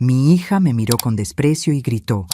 Mi hija me miró con desprecio y gritó: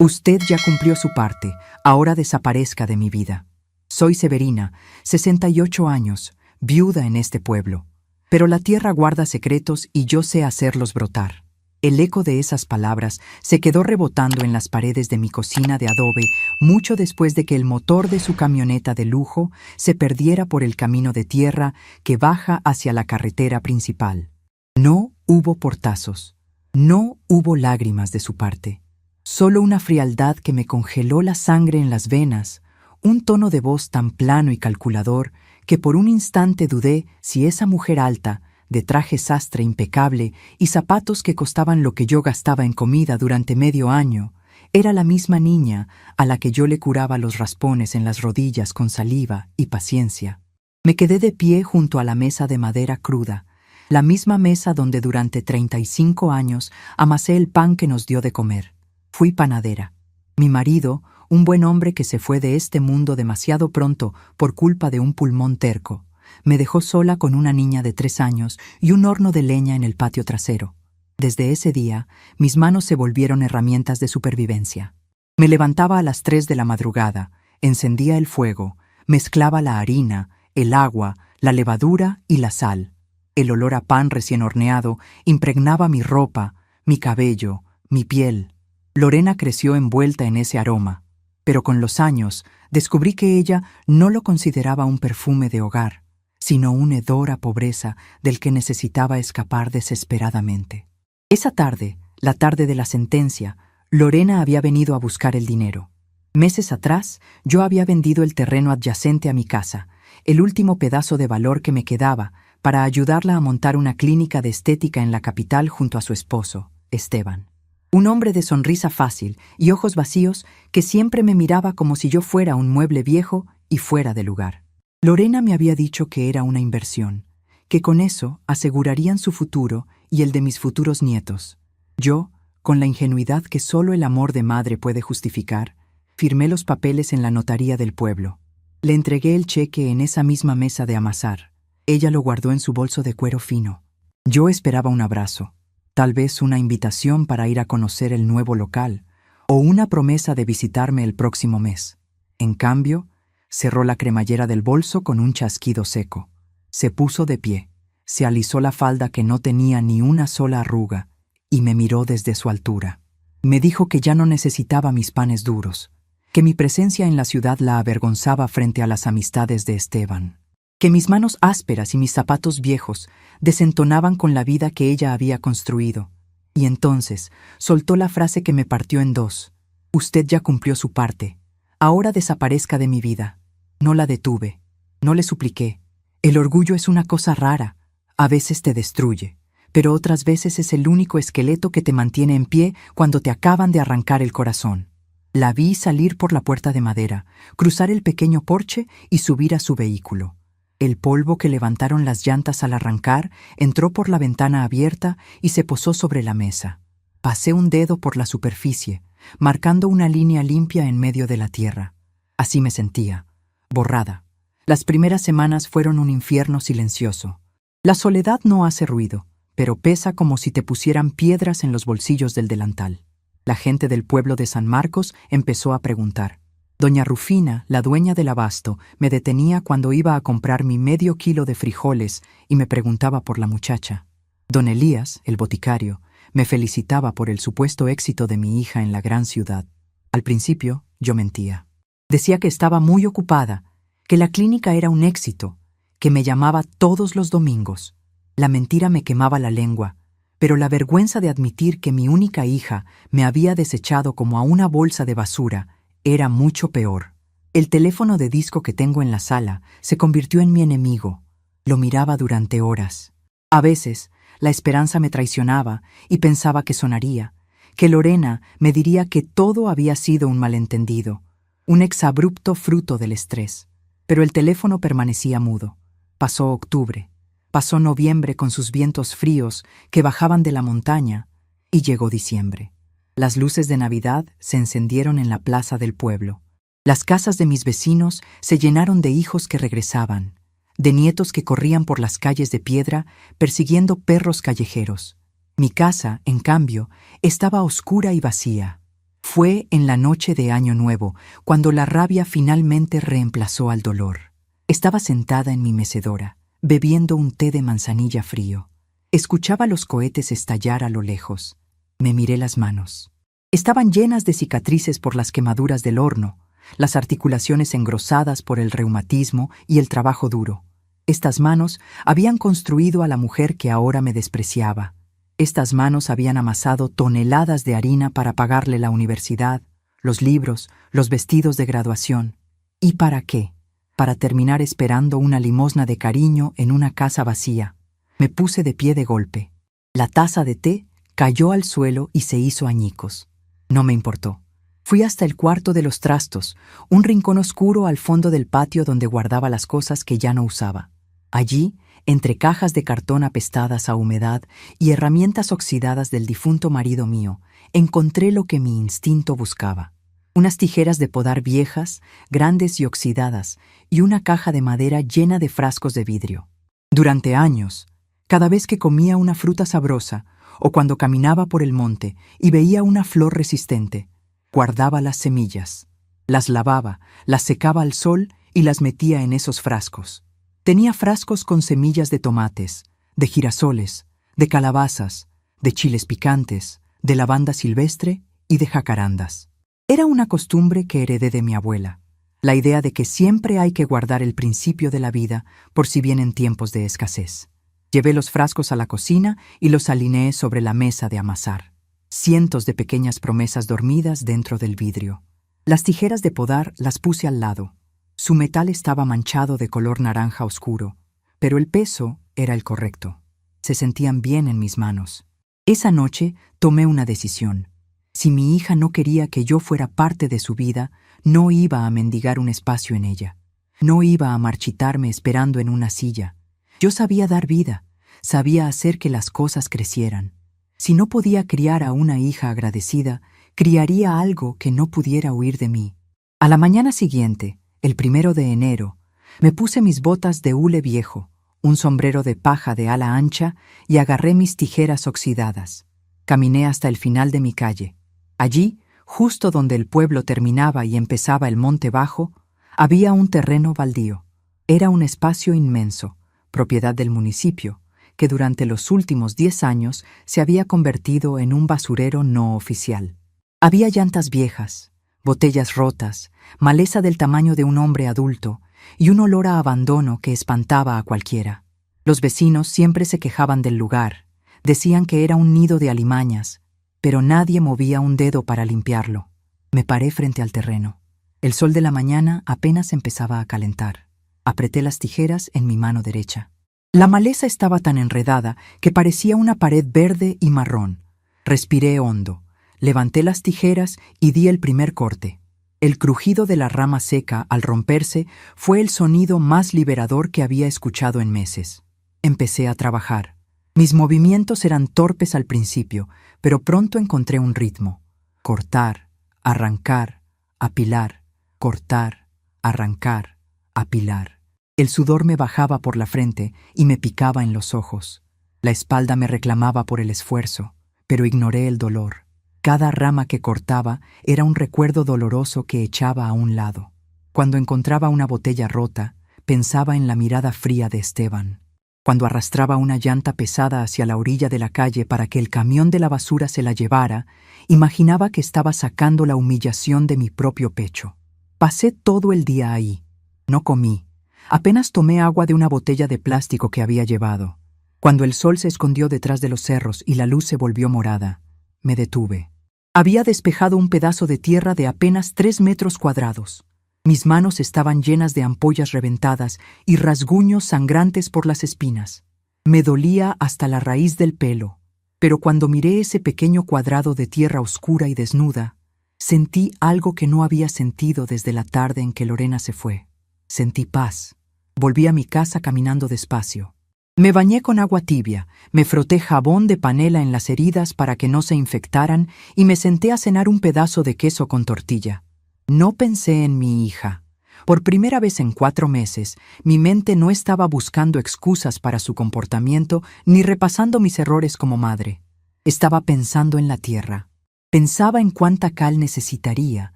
«Usted ya cumplió su parte, ahora desaparezca de mi vida». Soy Severina, 68 años, viuda en este pueblo. Pero la tierra guarda secretos y yo sé hacerlos brotar. El eco de esas palabras se quedó rebotando en las paredes de mi cocina de adobe mucho después de que el motor de su camioneta de lujo se perdiera por el camino de tierra que baja hacia la carretera principal. No hubo portazos, no hubo lágrimas de su parte, solo una frialdad que me congeló la sangre en las venas, un tono de voz tan plano y calculador que por un instante dudé si esa mujer alta, de traje sastre impecable y zapatos que costaban lo que yo gastaba en comida durante medio año, era la misma niña a la que yo le curaba los raspones en las rodillas con saliva y paciencia. Me quedé de pie junto a la mesa de madera cruda, la misma mesa donde durante 35 años amasé el pan que nos dio de comer. Fui panadera. Mi marido, un buen hombre que se fue de este mundo demasiado pronto por culpa de un pulmón terco, me dejó sola con una niña de 3 años y un horno de leña en el patio trasero. Desde ese día, mis manos se volvieron herramientas de supervivencia. Me levantaba a las 3 de la madrugada, encendía el fuego, mezclaba la harina, el agua, la levadura y la sal. El olor a pan recién horneado impregnaba mi ropa, mi cabello, mi piel. Lorena creció envuelta en ese aroma, pero con los años descubrí que ella no lo consideraba un perfume de hogar, sino un hedor a pobreza del que necesitaba escapar desesperadamente. Esa tarde, la tarde de la sentencia, Lorena había venido a buscar el dinero. Meses atrás, yo había vendido el terreno adyacente a mi casa, el último pedazo de valor que me quedaba, para ayudarla a montar una clínica de estética en la capital junto a su esposo, Esteban. Un hombre de sonrisa fácil y ojos vacíos que siempre me miraba como si yo fuera un mueble viejo y fuera de lugar. Lorena me había dicho que era una inversión, que con eso asegurarían su futuro y el de mis futuros nietos. Yo, con la ingenuidad que solo el amor de madre puede justificar, firmé los papeles en la notaría del pueblo. Le entregué el cheque en esa misma mesa de amasar. Ella lo guardó en su bolso de cuero fino. Yo esperaba un abrazo, tal vez una invitación para ir a conocer el nuevo local, o una promesa de visitarme el próximo mes. En cambio, cerró la cremallera del bolso con un chasquido seco. Se puso de pie, se alisó la falda que no tenía ni una sola arruga, y me miró desde su altura. Me dijo que ya no necesitaba mis panes duros, que mi presencia en la ciudad la avergonzaba frente a las amistades de Esteban, que mis manos ásperas y mis zapatos viejos desentonaban con la vida que ella había construido. Y entonces soltó la frase que me partió en dos: «Usted ya cumplió su parte, ahora desaparezca de mi vida». No la detuve, no le supliqué. El orgullo es una cosa rara, a veces te destruye, pero otras veces es el único esqueleto que te mantiene en pie cuando te acaban de arrancar el corazón. La vi salir por la puerta de madera, cruzar el pequeño porche y subir a su vehículo. El polvo que levantaron las llantas al arrancar entró por la ventana abierta y se posó sobre la mesa. Pasé un dedo por la superficie, marcando una línea limpia en medio de la tierra. Así me sentía, borrada. Las primeras semanas fueron un infierno silencioso. La soledad no hace ruido, pero pesa como si te pusieran piedras en los bolsillos del delantal. La gente del pueblo de San Marcos empezó a preguntar. Doña Rufina, la dueña del abasto, me detenía cuando iba a comprar mi medio kilo de frijoles y me preguntaba por la muchacha. Don Elías, el boticario, me felicitaba por el supuesto éxito de mi hija en la gran ciudad. Al principio, yo mentía. Decía que estaba muy ocupada, que la clínica era un éxito, que me llamaba todos los domingos. La mentira me quemaba la lengua, pero la vergüenza de admitir que mi única hija me había desechado como a una bolsa de basura era mucho peor. El teléfono de disco que tengo en la sala se convirtió en mi enemigo. Lo miraba durante horas. A veces, la esperanza me traicionaba y pensaba que sonaría, que Lorena me diría que todo había sido un malentendido, un exabrupto fruto del estrés. Pero el teléfono permanecía mudo. Pasó octubre, pasó noviembre con sus vientos fríos que bajaban de la montaña, y llegó diciembre. Las luces de Navidad se encendieron en la plaza del pueblo. Las casas de mis vecinos se llenaron de hijos que regresaban, de nietos que corrían por las calles de piedra persiguiendo perros callejeros. Mi casa, en cambio, estaba oscura y vacía. Fue en la noche de Año Nuevo, cuando la rabia finalmente reemplazó al dolor. Estaba sentada en mi mecedora, bebiendo un té de manzanilla frío. Escuchaba los cohetes estallar a lo lejos. Me miré las manos. Estaban llenas de cicatrices por las quemaduras del horno, las articulaciones engrosadas por el reumatismo y el trabajo duro. Estas manos habían construido a la mujer que ahora me despreciaba. Estas manos habían amasado toneladas de harina para pagarle la universidad, los libros, los vestidos de graduación. ¿Y para qué? Para terminar esperando una limosna de cariño en una casa vacía. Me puse de pie de golpe. La taza de té cayó al suelo y se hizo añicos. No me importó. Fui hasta el cuarto de los trastos, un rincón oscuro al fondo del patio donde guardaba las cosas que ya no usaba. Allí, entre cajas de cartón apestadas a humedad y herramientas oxidadas del difunto marido mío, encontré lo que mi instinto buscaba. Unas tijeras de podar viejas, grandes y oxidadas, y una caja de madera llena de frascos de vidrio. Durante años, cada vez que comía una fruta sabrosa, o cuando caminaba por el monte y veía una flor resistente, guardaba las semillas, las lavaba, las secaba al sol y las metía en esos frascos. Tenía frascos con semillas de tomates, de girasoles, de calabazas, de chiles picantes, de lavanda silvestre y de jacarandas. Era una costumbre que heredé de mi abuela, la idea de que siempre hay que guardar el principio de la vida por si vienen tiempos de escasez. Llevé los frascos a la cocina y los alineé sobre la mesa de amasar. Cientos de pequeñas promesas dormidas dentro del vidrio. Las tijeras de podar las puse al lado. Su metal estaba manchado de color naranja oscuro, pero el peso era el correcto. Se sentían bien en mis manos. Esa noche tomé una decisión. Si mi hija no quería que yo fuera parte de su vida, no iba a mendigar un espacio en ella. No iba a marchitarme esperando en una silla. Yo sabía dar vida, sabía hacer que las cosas crecieran. Si no podía criar a una hija agradecida, criaría algo que no pudiera huir de mí. A la mañana siguiente, el 1 de enero, me puse mis botas de hule viejo, un sombrero de paja de ala ancha y agarré mis tijeras oxidadas. Caminé hasta el final de mi calle. Allí, justo donde el pueblo terminaba y empezaba el monte bajo, había un terreno baldío. Era un espacio inmenso, propiedad del municipio, que durante los últimos 10 años se había convertido en un basurero no oficial. Había llantas viejas, botellas rotas, maleza del tamaño de un hombre adulto y un olor a abandono que espantaba a cualquiera. Los vecinos siempre se quejaban del lugar, decían que era un nido de alimañas, pero nadie movía un dedo para limpiarlo. Me paré frente al terreno. El sol de la mañana apenas empezaba a calentar. Apreté las tijeras en mi mano derecha. La maleza estaba tan enredada que parecía una pared verde y marrón. Respiré hondo. Levanté las tijeras y di el primer corte. El crujido de la rama seca al romperse fue el sonido más liberador que había escuchado en meses. Empecé a trabajar. Mis movimientos eran torpes al principio, pero pronto encontré un ritmo. Cortar, arrancar, apilar, cortar, arrancar, apilar. El sudor me bajaba por la frente y me picaba en los ojos. La espalda me reclamaba por el esfuerzo, pero ignoré el dolor. Cada rama que cortaba era un recuerdo doloroso que echaba a un lado. Cuando encontraba una botella rota, pensaba en la mirada fría de Esteban. Cuando arrastraba una llanta pesada hacia la orilla de la calle para que el camión de la basura se la llevara, imaginaba que estaba sacando la humillación de mi propio pecho. Pasé todo el día ahí. No comí. Apenas tomé agua de una botella de plástico que había llevado. Cuando el sol se escondió detrás de los cerros y la luz se volvió morada, me detuve. Había despejado un pedazo de tierra de apenas 3 metros cuadrados. Mis manos estaban llenas de ampollas reventadas y rasguños sangrantes por las espinas. Me dolía hasta la raíz del pelo, pero cuando miré ese pequeño cuadrado de tierra oscura y desnuda, sentí algo que no había sentido desde la tarde en que Lorena se fue. Sentí paz. Volví a mi casa caminando despacio. Me bañé con agua tibia, me froté jabón de panela en las heridas para que no se infectaran y me senté a cenar un pedazo de queso con tortilla. No pensé en mi hija. Por primera vez en 4 meses, mi mente no estaba buscando excusas para su comportamiento ni repasando mis errores como madre. Estaba pensando en la tierra. Pensaba en cuánta cal necesitaría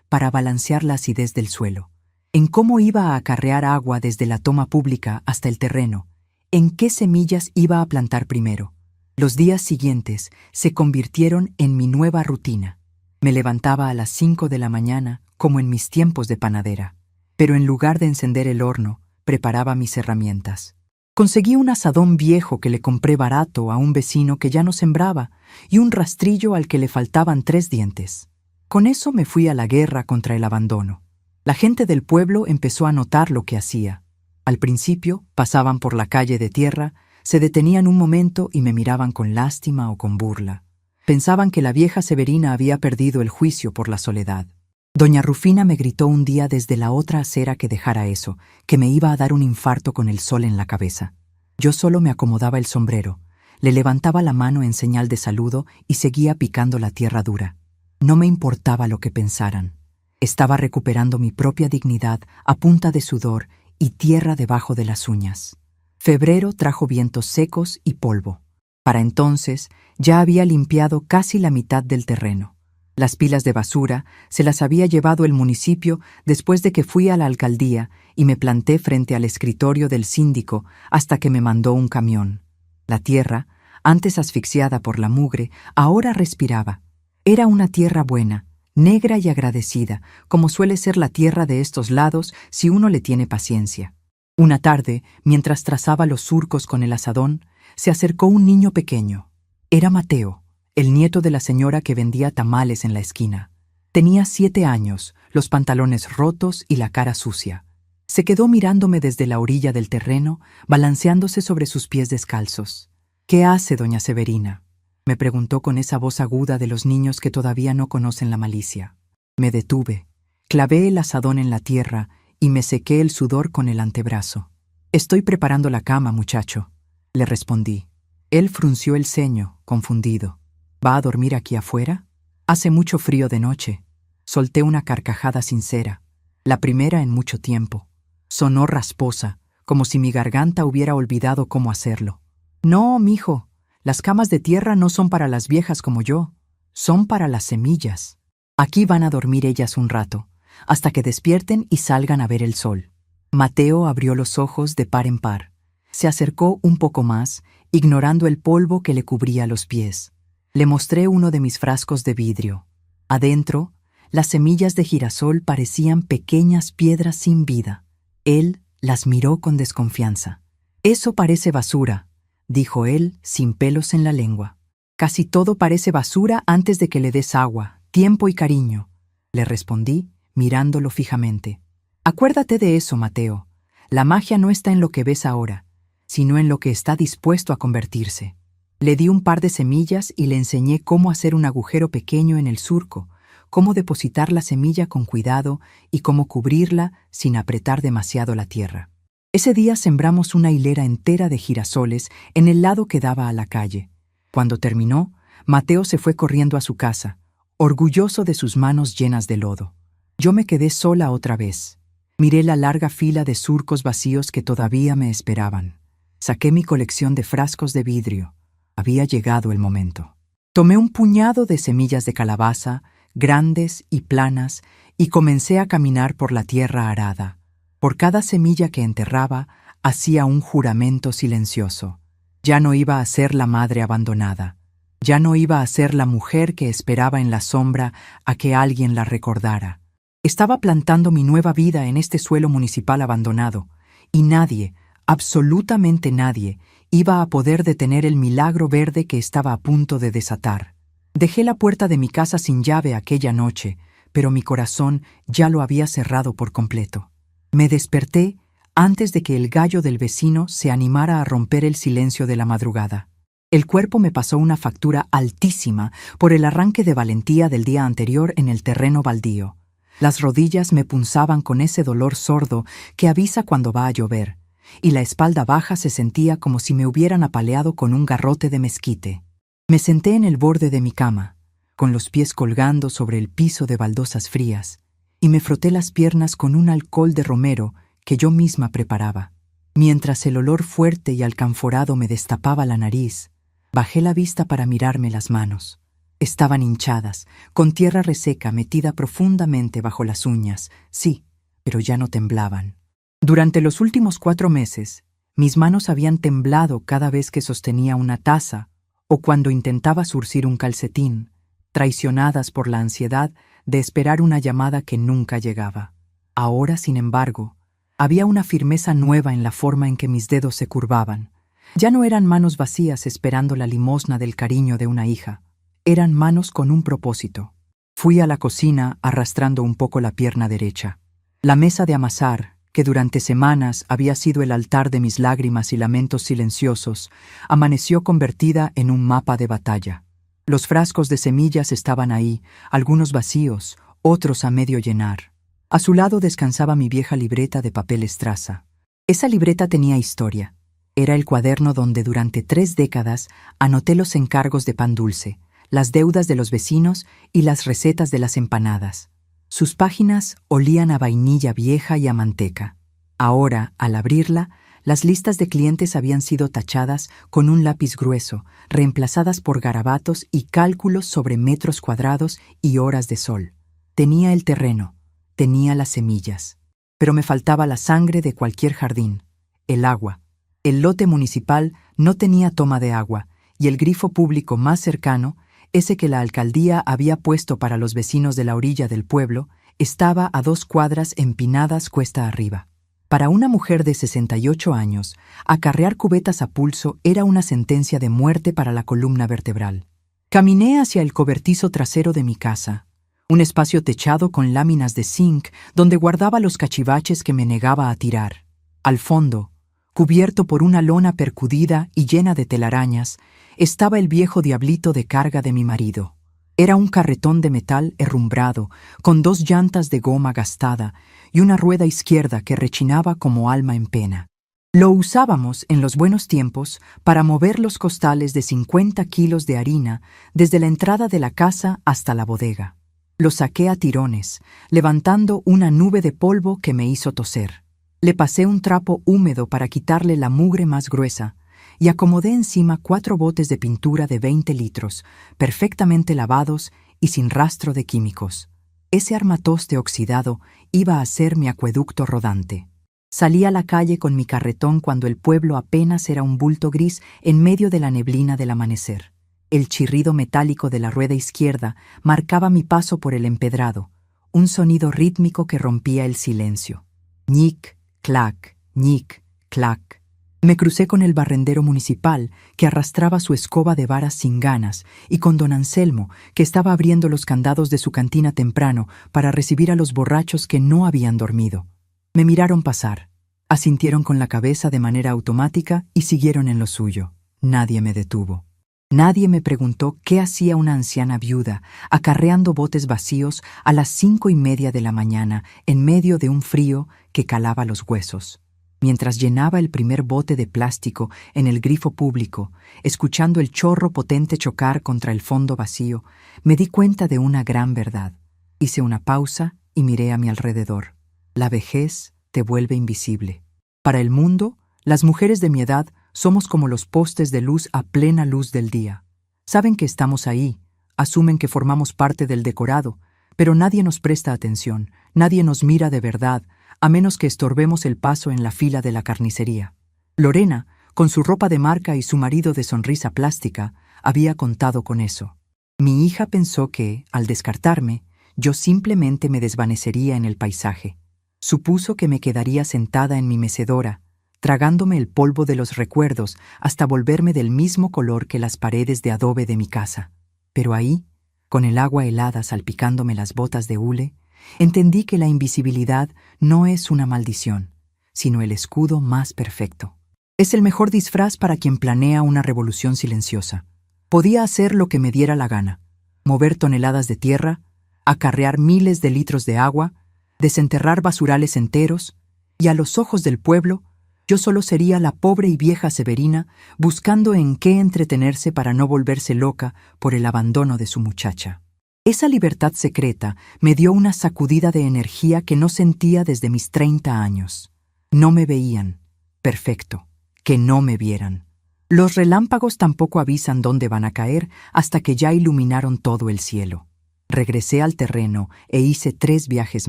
para balancear la acidez del suelo, en cómo iba a acarrear agua desde la toma pública hasta el terreno, en qué semillas iba a plantar primero. Los días siguientes se convirtieron en mi nueva rutina. Me levantaba a las 5 de la mañana, como en mis tiempos de panadera, pero en lugar de encender el horno, preparaba mis herramientas. Conseguí un azadón viejo que le compré barato a un vecino que ya no sembraba y un rastrillo al que le faltaban 3 dientes. Con eso me fui a la guerra contra el abandono. La gente del pueblo empezó a notar lo que hacía. Al principio, pasaban por la calle de tierra, se detenían un momento y me miraban con lástima o con burla. Pensaban que la vieja Severina había perdido el juicio por la soledad. Doña Rufina me gritó un día desde la otra acera que dejara eso, que me iba a dar un infarto con el sol en la cabeza. Yo solo me acomodaba el sombrero, le levantaba la mano en señal de saludo y seguía picando la tierra dura. No me importaba lo que pensaran. Estaba recuperando mi propia dignidad a punta de sudor y tierra debajo de las uñas. Febrero trajo vientos secos y polvo. Para entonces ya había limpiado casi la mitad del terreno. Las pilas de basura se las había llevado el municipio después de que fui a la alcaldía y me planté frente al escritorio del síndico hasta que me mandó un camión. La tierra, antes asfixiada por la mugre, ahora respiraba. Era una tierra buena, negra y agradecida, como suele ser la tierra de estos lados si uno le tiene paciencia. Una tarde, mientras trazaba los surcos con el azadón, se acercó un niño pequeño. Era Mateo, el nieto de la señora que vendía tamales en la esquina. Tenía 7 años, los pantalones rotos y la cara sucia. Se quedó mirándome desde la orilla del terreno, balanceándose sobre sus pies descalzos. «¿Qué hace, doña Severina?», me preguntó con esa voz aguda de los niños que todavía no conocen la malicia. Me detuve, clavé el azadón en la tierra y me sequé el sudor con el antebrazo. «Estoy preparando la cama, muchacho», le respondí. Él frunció el ceño, confundido. «¿Va a dormir aquí afuera? Hace mucho frío de noche». Solté una carcajada sincera, la primera en mucho tiempo. Sonó rasposa, como si mi garganta hubiera olvidado cómo hacerlo. «No, mijo, las camas de tierra no son para las viejas como yo, son para las semillas. Aquí van a dormir ellas un rato, hasta que despierten y salgan a ver el sol». Mateo abrió los ojos de par en par. Se acercó un poco más, ignorando el polvo que le cubría los pies. Le mostré uno de mis frascos de vidrio. Adentro, las semillas de girasol parecían pequeñas piedras sin vida. Él las miró con desconfianza. «Eso parece basura», dijo él sin pelos en la lengua. «Casi todo parece basura antes de que le des agua, tiempo y cariño», le respondí, mirándolo fijamente. «Acuérdate de eso, Mateo. La magia no está en lo que ves ahora, sino en lo que está dispuesto a convertirse». Le di un par de semillas y le enseñé cómo hacer un agujero pequeño en el surco, cómo depositar la semilla con cuidado y cómo cubrirla sin apretar demasiado la tierra. Ese día sembramos una hilera entera de girasoles en el lado que daba a la calle. Cuando terminó, Mateo se fue corriendo a su casa, orgulloso de sus manos llenas de lodo. Yo me quedé sola otra vez. Miré la larga fila de surcos vacíos que todavía me esperaban. Saqué mi colección de frascos de vidrio. Había llegado el momento. Tomé un puñado de semillas de calabaza, grandes y planas, y comencé a caminar por la tierra arada. Por cada semilla que enterraba, hacía un juramento silencioso. Ya no iba a ser la madre abandonada. Ya no iba a ser la mujer que esperaba en la sombra a que alguien la recordara. Estaba plantando mi nueva vida en este suelo municipal abandonado, y nadie, absolutamente nadie, iba a poder detener el milagro verde que estaba a punto de desatar. Dejé la puerta de mi casa sin llave aquella noche, pero mi corazón ya lo había cerrado por completo. Me desperté antes de que el gallo del vecino se animara a romper el silencio de la madrugada. El cuerpo me pasó una factura altísima por el arranque de valentía del día anterior en el terreno baldío. Las rodillas me punzaban con ese dolor sordo que avisa cuando va a llover, y la espalda baja se sentía como si me hubieran apaleado con un garrote de mezquite. Me senté en el borde de mi cama, con los pies colgando sobre el piso de baldosas frías, y me froté las piernas con un alcohol de romero que yo misma preparaba. Mientras el olor fuerte y alcanforado me destapaba la nariz, Bajé la vista para mirarme las manos. Estaban hinchadas, con tierra reseca metida profundamente bajo las uñas, sí, pero ya no temblaban. Durante los últimos 4 meses, mis manos habían temblado cada vez que sostenía una taza o cuando intentaba zurcir un calcetín, traicionadas por la ansiedad de esperar una llamada que nunca llegaba. Ahora, sin embargo, había una firmeza nueva en la forma en que mis dedos se curvaban. Ya no eran manos vacías esperando la limosna del cariño de una hija. Eran manos con un propósito. Fui a la cocina arrastrando un poco la pierna derecha. La mesa de amasar, que durante semanas había sido el altar de mis lágrimas y lamentos silenciosos, amaneció convertida en un mapa de batalla. Los frascos de semillas estaban ahí, algunos vacíos, otros a medio llenar. A su lado descansaba mi vieja libreta de papel estraza. Esa libreta tenía historia. Era el cuaderno donde durante 3 décadas anoté los encargos de pan dulce, las deudas de los vecinos y las recetas de las empanadas. Sus páginas olían a vainilla vieja y a manteca. Ahora, al abrirla, las listas de clientes habían sido tachadas con un lápiz grueso, reemplazadas por garabatos y cálculos sobre metros cuadrados y horas de sol. Tenía el terreno, tenía las semillas, pero me faltaba la sangre de cualquier jardín, el agua. El lote municipal no tenía toma de agua y el grifo público más cercano, ese que la alcaldía había puesto para los vecinos de la orilla del pueblo, estaba a 2 cuadras empinadas cuesta arriba. Para una mujer de 68 años, acarrear cubetas a pulso era una sentencia de muerte para la columna vertebral. Caminé hacia el cobertizo trasero de mi casa, un espacio techado con láminas de zinc donde guardaba los cachivaches que me negaba a tirar. Al fondo, cubierto por una lona percudida y llena de telarañas, estaba el viejo diablito de carga de mi marido. Era un carretón de metal herrumbrado, con 2 llantas de goma gastada y una rueda izquierda que rechinaba como alma en pena. Lo usábamos en los buenos tiempos para mover los costales de 50 kilos de harina desde la entrada de la casa hasta la bodega. Lo saqué a tirones, levantando una nube de polvo que me hizo toser. Le pasé un trapo húmedo para quitarle la mugre más gruesa y acomodé encima 4 botes de pintura de 20 litros, perfectamente lavados y sin rastro de químicos. Ese armatoste oxidado iba a ser mi acueducto rodante. Salí a la calle con mi carretón cuando el pueblo apenas era un bulto gris en medio de la neblina del amanecer. El chirrido metálico de la rueda izquierda marcaba mi paso por el empedrado, un sonido rítmico que rompía el silencio. Ñic, clac, ñic, clac. Me crucé con el barrendero municipal, que arrastraba su escoba de varas sin ganas, y con don Anselmo, que estaba abriendo los candados de su cantina temprano para recibir a los borrachos que no habían dormido. Me miraron pasar, asintieron con la cabeza de manera automática y siguieron en lo suyo. Nadie me detuvo. Nadie me preguntó qué hacía una anciana viuda acarreando botes vacíos a las 5:30 de la mañana en medio de un frío que calaba los huesos. Mientras llenaba el primer bote de plástico en el grifo público, escuchando el chorro potente chocar contra el fondo vacío, me di cuenta de una gran verdad. Hice una pausa y miré a mi alrededor. La vejez te vuelve invisible. Para el mundo, las mujeres de mi edad somos como los postes de luz a plena luz del día. Saben que estamos ahí, asumen que formamos parte del decorado, pero nadie nos presta atención, nadie nos mira de verdad, a menos que estorbemos el paso en la fila de la carnicería. Lorena, con su ropa de marca y su marido de sonrisa plástica, había contado con eso. Mi hija pensó que, al descartarme, yo simplemente me desvanecería en el paisaje. Supuso que me quedaría sentada en mi mecedora, tragándome el polvo de los recuerdos hasta volverme del mismo color que las paredes de adobe de mi casa. Pero ahí, con el agua helada salpicándome las botas de hule, entendí que la invisibilidad no es una maldición, sino el escudo más perfecto. Es el mejor disfraz para quien planea una revolución silenciosa. Podía hacer lo que me diera la gana, mover toneladas de tierra, acarrear miles de litros de agua, desenterrar basurales enteros, y a los ojos del pueblo, yo solo sería la pobre y vieja Severina buscando en qué entretenerse para no volverse loca por el abandono de su muchacha. Esa libertad secreta me dio una sacudida de energía que no sentía desde mis 30 años. No me veían. Perfecto. Que no me vieran. Los relámpagos tampoco avisan dónde van a caer hasta que ya iluminaron todo el cielo. Regresé al terreno e hice 3 viajes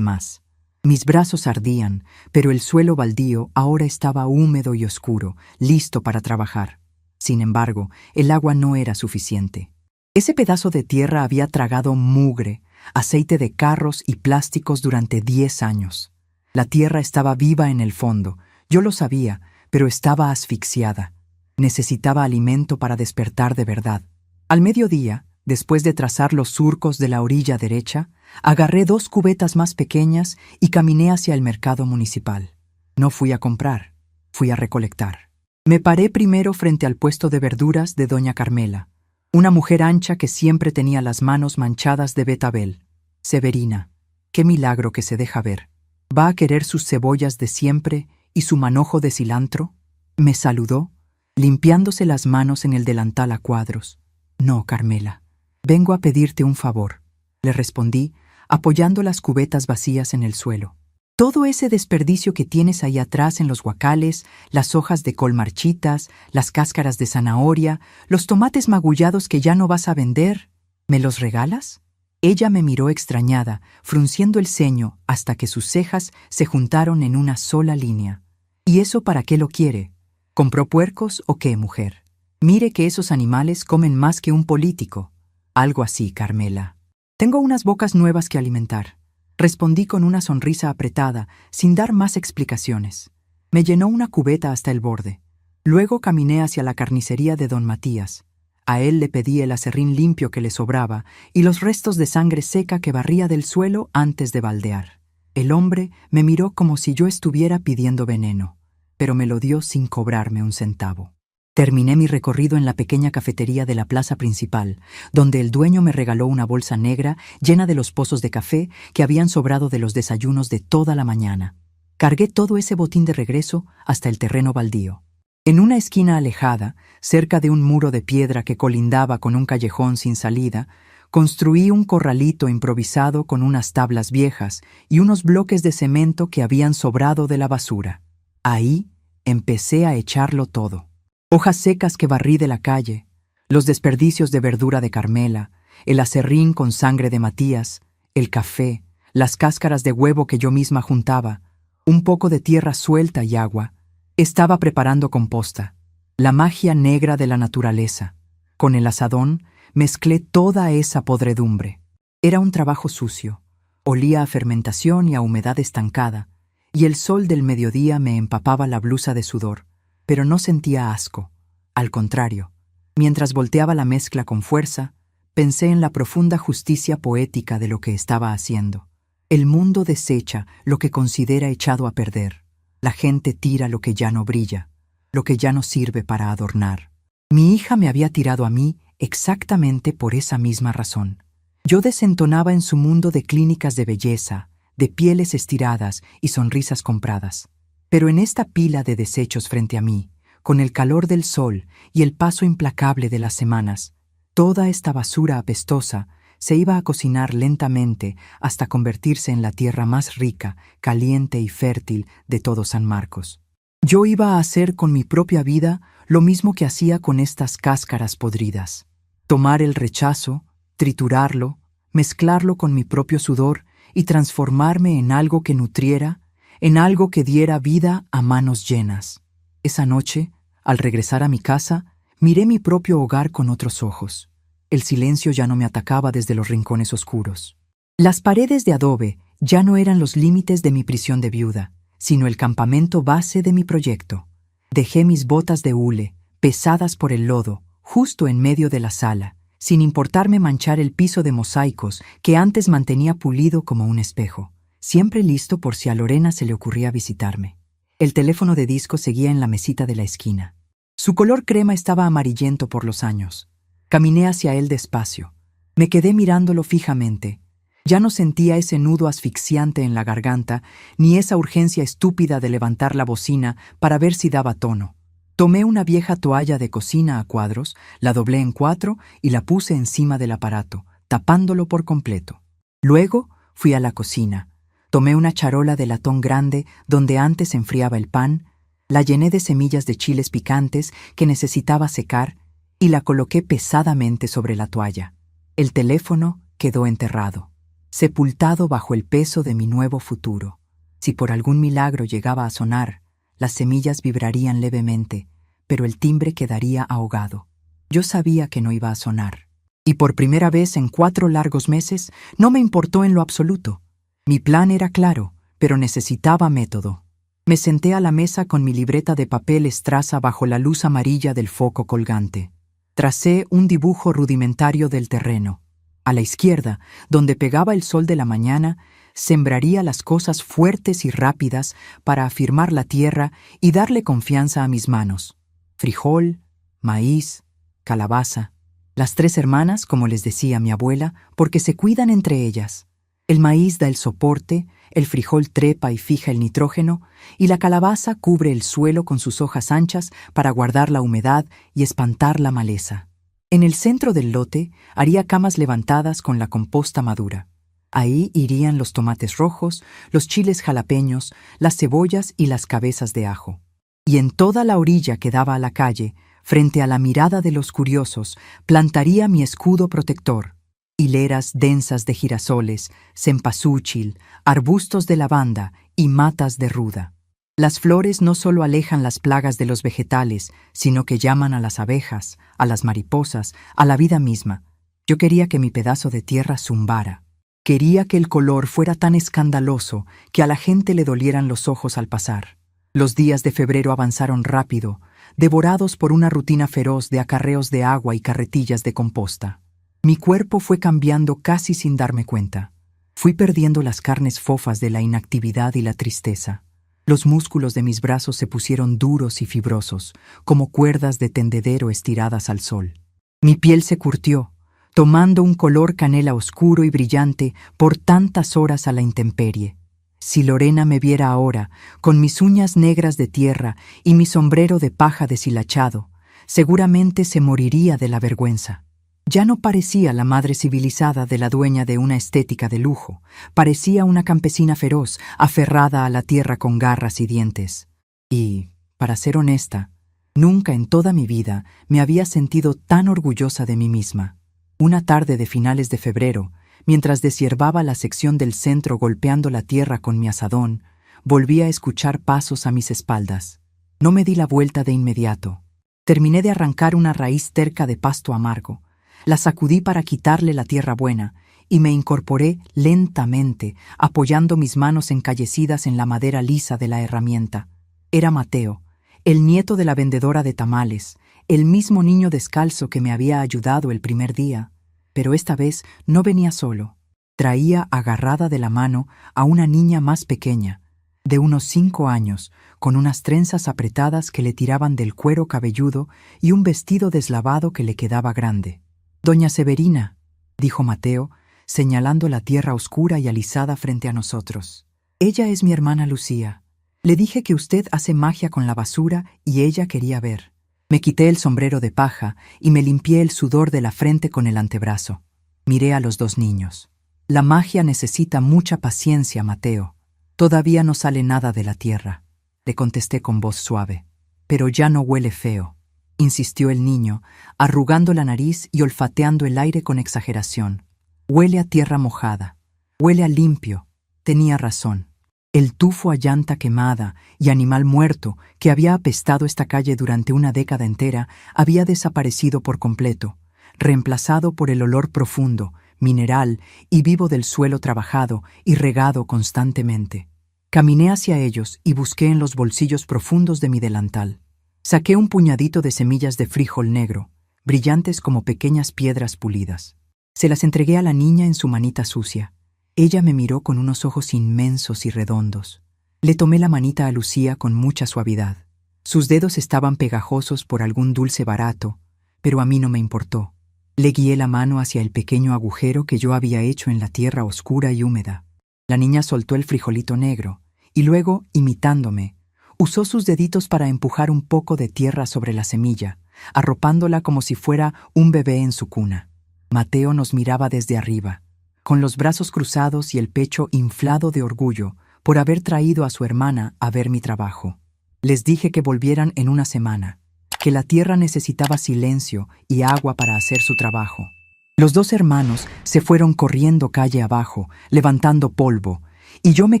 más. Mis brazos ardían, pero el suelo baldío ahora estaba húmedo y oscuro, listo para trabajar. Sin embargo, el agua no era suficiente. Ese pedazo de tierra había tragado mugre, aceite de carros y plásticos durante 10 años. La tierra estaba viva en el fondo. Yo lo sabía, pero estaba asfixiada. Necesitaba alimento para despertar de verdad. Al mediodía, después de trazar los surcos de la orilla derecha, agarré 2 cubetas más pequeñas y caminé hacia el mercado municipal. No fui a comprar, fui a recolectar. Me paré primero frente al puesto de verduras de doña Carmela, una mujer ancha que siempre tenía las manos manchadas de betabel. Severina, qué milagro que se deja ver. ¿Va a querer sus cebollas de siempre y su manojo de cilantro? Me saludó, limpiándose las manos en el delantal a cuadros. No, Carmela, vengo a pedirte un favor, le respondí, apoyando las cubetas vacías en el suelo. Todo ese desperdicio que tienes ahí atrás en los guacales, las hojas de col marchitas, las cáscaras de zanahoria, los tomates magullados que ya no vas a vender, ¿me los regalas? Ella me miró extrañada, frunciendo el ceño hasta que sus cejas se juntaron en una sola línea. ¿Y eso para qué lo quiere? ¿Compró puercos o qué, mujer? Mire que esos animales comen más que un político. Algo así, Carmela. Tengo unas bocas nuevas que alimentar. Respondí con una sonrisa apretada, sin dar más explicaciones. Me llenó una cubeta hasta el borde. Luego caminé hacia la carnicería de don Matías. A él le pedí el aserrín limpio que le sobraba y los restos de sangre seca que barría del suelo antes de baldear. El hombre me miró como si yo estuviera pidiendo veneno, pero me lo dio sin cobrarme un centavo. Terminé mi recorrido en la pequeña cafetería de la plaza principal, donde el dueño me regaló una bolsa negra llena de los pozos de café que habían sobrado de los desayunos de toda la mañana. Cargué todo ese botín de regreso hasta el terreno baldío. En una esquina alejada, cerca de un muro de piedra que colindaba con un callejón sin salida, construí un corralito improvisado con unas tablas viejas y unos bloques de cemento que habían sobrado de la basura. Ahí empecé a echarlo todo. Hojas secas que barrí de la calle, los desperdicios de verdura de Carmela, el aserrín con sangre de Matías, el café, las cáscaras de huevo que yo misma juntaba, un poco de tierra suelta y agua. Estaba preparando composta, la magia negra de la naturaleza. Con el azadón mezclé toda esa podredumbre. Era un trabajo sucio, olía a fermentación y a humedad estancada, y el sol del mediodía me empapaba la blusa de sudor. Pero no sentía asco. Al contrario, mientras volteaba la mezcla con fuerza, pensé en la profunda justicia poética de lo que estaba haciendo. El mundo desecha lo que considera echado a perder. La gente tira lo que ya no brilla, lo que ya no sirve para adornar. Mi hija me había tirado a mí exactamente por esa misma razón. Yo desentonaba en su mundo de clínicas de belleza, de pieles estiradas y sonrisas compradas. Pero en esta pila de desechos frente a mí, con el calor del sol y el paso implacable de las semanas, toda esta basura apestosa se iba a cocinar lentamente hasta convertirse en la tierra más rica, caliente y fértil de todo San Marcos. Yo iba a hacer con mi propia vida lo mismo que hacía con estas cáscaras podridas. Tomar el rechazo, triturarlo, mezclarlo con mi propio sudor y transformarme en algo que nutriera, en algo que diera vida a manos llenas. Esa noche, al regresar a mi casa, miré mi propio hogar con otros ojos. El silencio ya no me atacaba desde los rincones oscuros. Las paredes de adobe ya no eran los límites de mi prisión de viuda, sino el campamento base de mi proyecto. Dejé mis botas de hule, pesadas por el lodo, justo en medio de la sala, sin importarme manchar el piso de mosaicos que antes mantenía pulido como un espejo, siempre listo por si a Lorena se le ocurría visitarme. El teléfono de disco seguía en la mesita de la esquina. Su color crema estaba amarillento por los años. Caminé hacia él despacio. Me quedé mirándolo fijamente. Ya no sentía ese nudo asfixiante en la garganta, ni esa urgencia estúpida de levantar la bocina para ver si daba tono. Tomé una vieja toalla de cocina a cuadros, la doblé en 4 y la puse encima del aparato, tapándolo por completo. Luego fui a la cocina. Tomé una charola de latón grande donde antes enfriaba el pan, La llené de semillas de chiles picantes que necesitaba secar y la coloqué pesadamente sobre la toalla. El teléfono quedó enterrado, sepultado bajo el peso de mi nuevo futuro. Si por algún milagro llegaba a sonar, las semillas vibrarían levemente, pero el timbre quedaría ahogado. Yo sabía que no iba a sonar. Y por primera vez en 4 largos meses, no me importó en lo absoluto. Mi plan era claro, pero necesitaba método. Me senté a la mesa con mi libreta de papel estraza bajo la luz amarilla del foco colgante. Tracé un dibujo rudimentario del terreno. A la izquierda, donde pegaba el sol de la mañana, sembraría las cosas fuertes y rápidas para afirmar la tierra y darle confianza a mis manos. Frijol, maíz, calabaza. Las 3 hermanas, como les decía mi abuela, porque se cuidan entre ellas. El maíz da el soporte, el frijol trepa y fija el nitrógeno, y la calabaza cubre el suelo con sus hojas anchas para guardar la humedad y espantar la maleza. En el centro del lote haría camas levantadas con la composta madura. Ahí irían los tomates rojos, los chiles jalapeños, las cebollas y las cabezas de ajo. Y en toda la orilla que daba a la calle, frente a la mirada de los curiosos, plantaría mi escudo protector. Hileras densas de girasoles, cempasúchil, arbustos de lavanda y matas de ruda. Las flores no solo alejan las plagas de los vegetales, sino que llaman a las abejas, a las mariposas, a la vida misma. Yo quería que mi pedazo de tierra zumbara. Quería que el color fuera tan escandaloso que a la gente le dolieran los ojos al pasar. Los días de febrero avanzaron rápido, devorados por una rutina feroz de acarreos de agua y carretillas de composta. Mi cuerpo fue cambiando casi sin darme cuenta. Fui perdiendo las carnes fofas de la inactividad y la tristeza. Los músculos de mis brazos se pusieron duros y fibrosos, como cuerdas de tendedero estiradas al sol. Mi piel se curtió, tomando un color canela oscuro y brillante por tantas horas a la intemperie. Si Lorena me viera ahora, con mis uñas negras de tierra y mi sombrero de paja deshilachado, seguramente se moriría de la vergüenza. Ya no parecía la madre civilizada de la dueña de una estética de lujo, parecía una campesina feroz, aferrada a la tierra con garras y dientes. Y, para ser honesta, nunca en toda mi vida me había sentido tan orgullosa de mí misma. Una tarde de finales de febrero, mientras deshiervaba la sección del centro golpeando la tierra con mi azadón, volví a escuchar pasos a mis espaldas. No me di la vuelta de inmediato. Terminé de arrancar una raíz terca de pasto amargo. La sacudí para quitarle la tierra buena y me incorporé lentamente, apoyando mis manos encallecidas en la madera lisa de la herramienta. Era Mateo, el nieto de la vendedora de tamales, el mismo niño descalzo que me había ayudado el primer día. Pero esta vez no venía solo. Traía agarrada de la mano a una niña más pequeña, de unos 5 años, con unas trenzas apretadas que le tiraban del cuero cabelludo y un vestido deslavado que le quedaba grande. «Doña Severina», dijo Mateo, señalando la tierra oscura y alisada frente a nosotros. «Ella es mi hermana Lucía. Le dije que usted hace magia con la basura y ella quería ver». Me quité el sombrero de paja y me limpié el sudor de la frente con el antebrazo. Miré a los 2 niños. «La magia necesita mucha paciencia, Mateo. Todavía no sale nada de la tierra», le contesté con voz suave. «Pero ya no huele feo», insistió el niño, arrugando la nariz y olfateando el aire con exageración. «Huele a tierra mojada. Huele a limpio». Tenía razón. El tufo a llanta quemada y animal muerto que había apestado esta calle durante una década entera había desaparecido por completo, reemplazado por el olor profundo, mineral y vivo del suelo trabajado y regado constantemente. Caminé hacia ellos y busqué en los bolsillos profundos de mi delantal. Saqué un puñadito de semillas de frijol negro, brillantes como pequeñas piedras pulidas. Se las entregué a la niña en su manita sucia. Ella me miró con unos ojos inmensos y redondos. Le tomé la manita a Lucía con mucha suavidad. Sus dedos estaban pegajosos por algún dulce barato, pero a mí no me importó. Le guié la mano hacia el pequeño agujero que yo había hecho en la tierra oscura y húmeda. La niña soltó el frijolito negro y luego, imitándome, usó sus deditos para empujar un poco de tierra sobre la semilla, arropándola como si fuera un bebé en su cuna. Mateo nos miraba desde arriba, con los brazos cruzados y el pecho inflado de orgullo por haber traído a su hermana a ver mi trabajo. Les dije que volvieran en una semana, que la tierra necesitaba silencio y agua para hacer su trabajo. Los dos hermanos se fueron corriendo calle abajo, levantando polvo, y yo me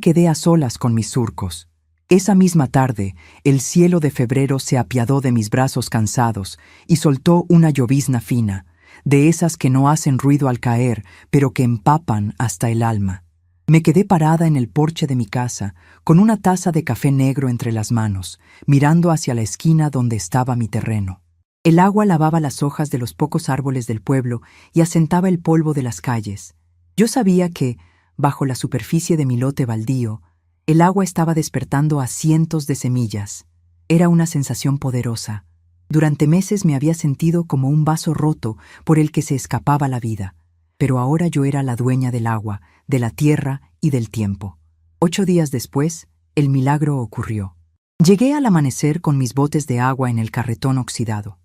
quedé a solas con mis surcos. Esa misma tarde, el cielo de febrero se apiadó de mis brazos cansados y soltó una llovizna fina, de esas que no hacen ruido al caer, pero que empapan hasta el alma. Me quedé parada en el porche de mi casa, con una taza de café negro entre las manos, mirando hacia la esquina donde estaba mi terreno. El agua lavaba las hojas de los pocos árboles del pueblo y asentaba el polvo de las calles. Yo sabía que, bajo la superficie de mi lote baldío, el agua estaba despertando a cientos de semillas. Era una sensación poderosa. Durante meses me había sentido como un vaso roto por el que se escapaba la vida, pero ahora yo era la dueña del agua, de la tierra y del tiempo. 8 días después, el milagro ocurrió. Llegué al amanecer con mis botes de agua en el carretón oxidado.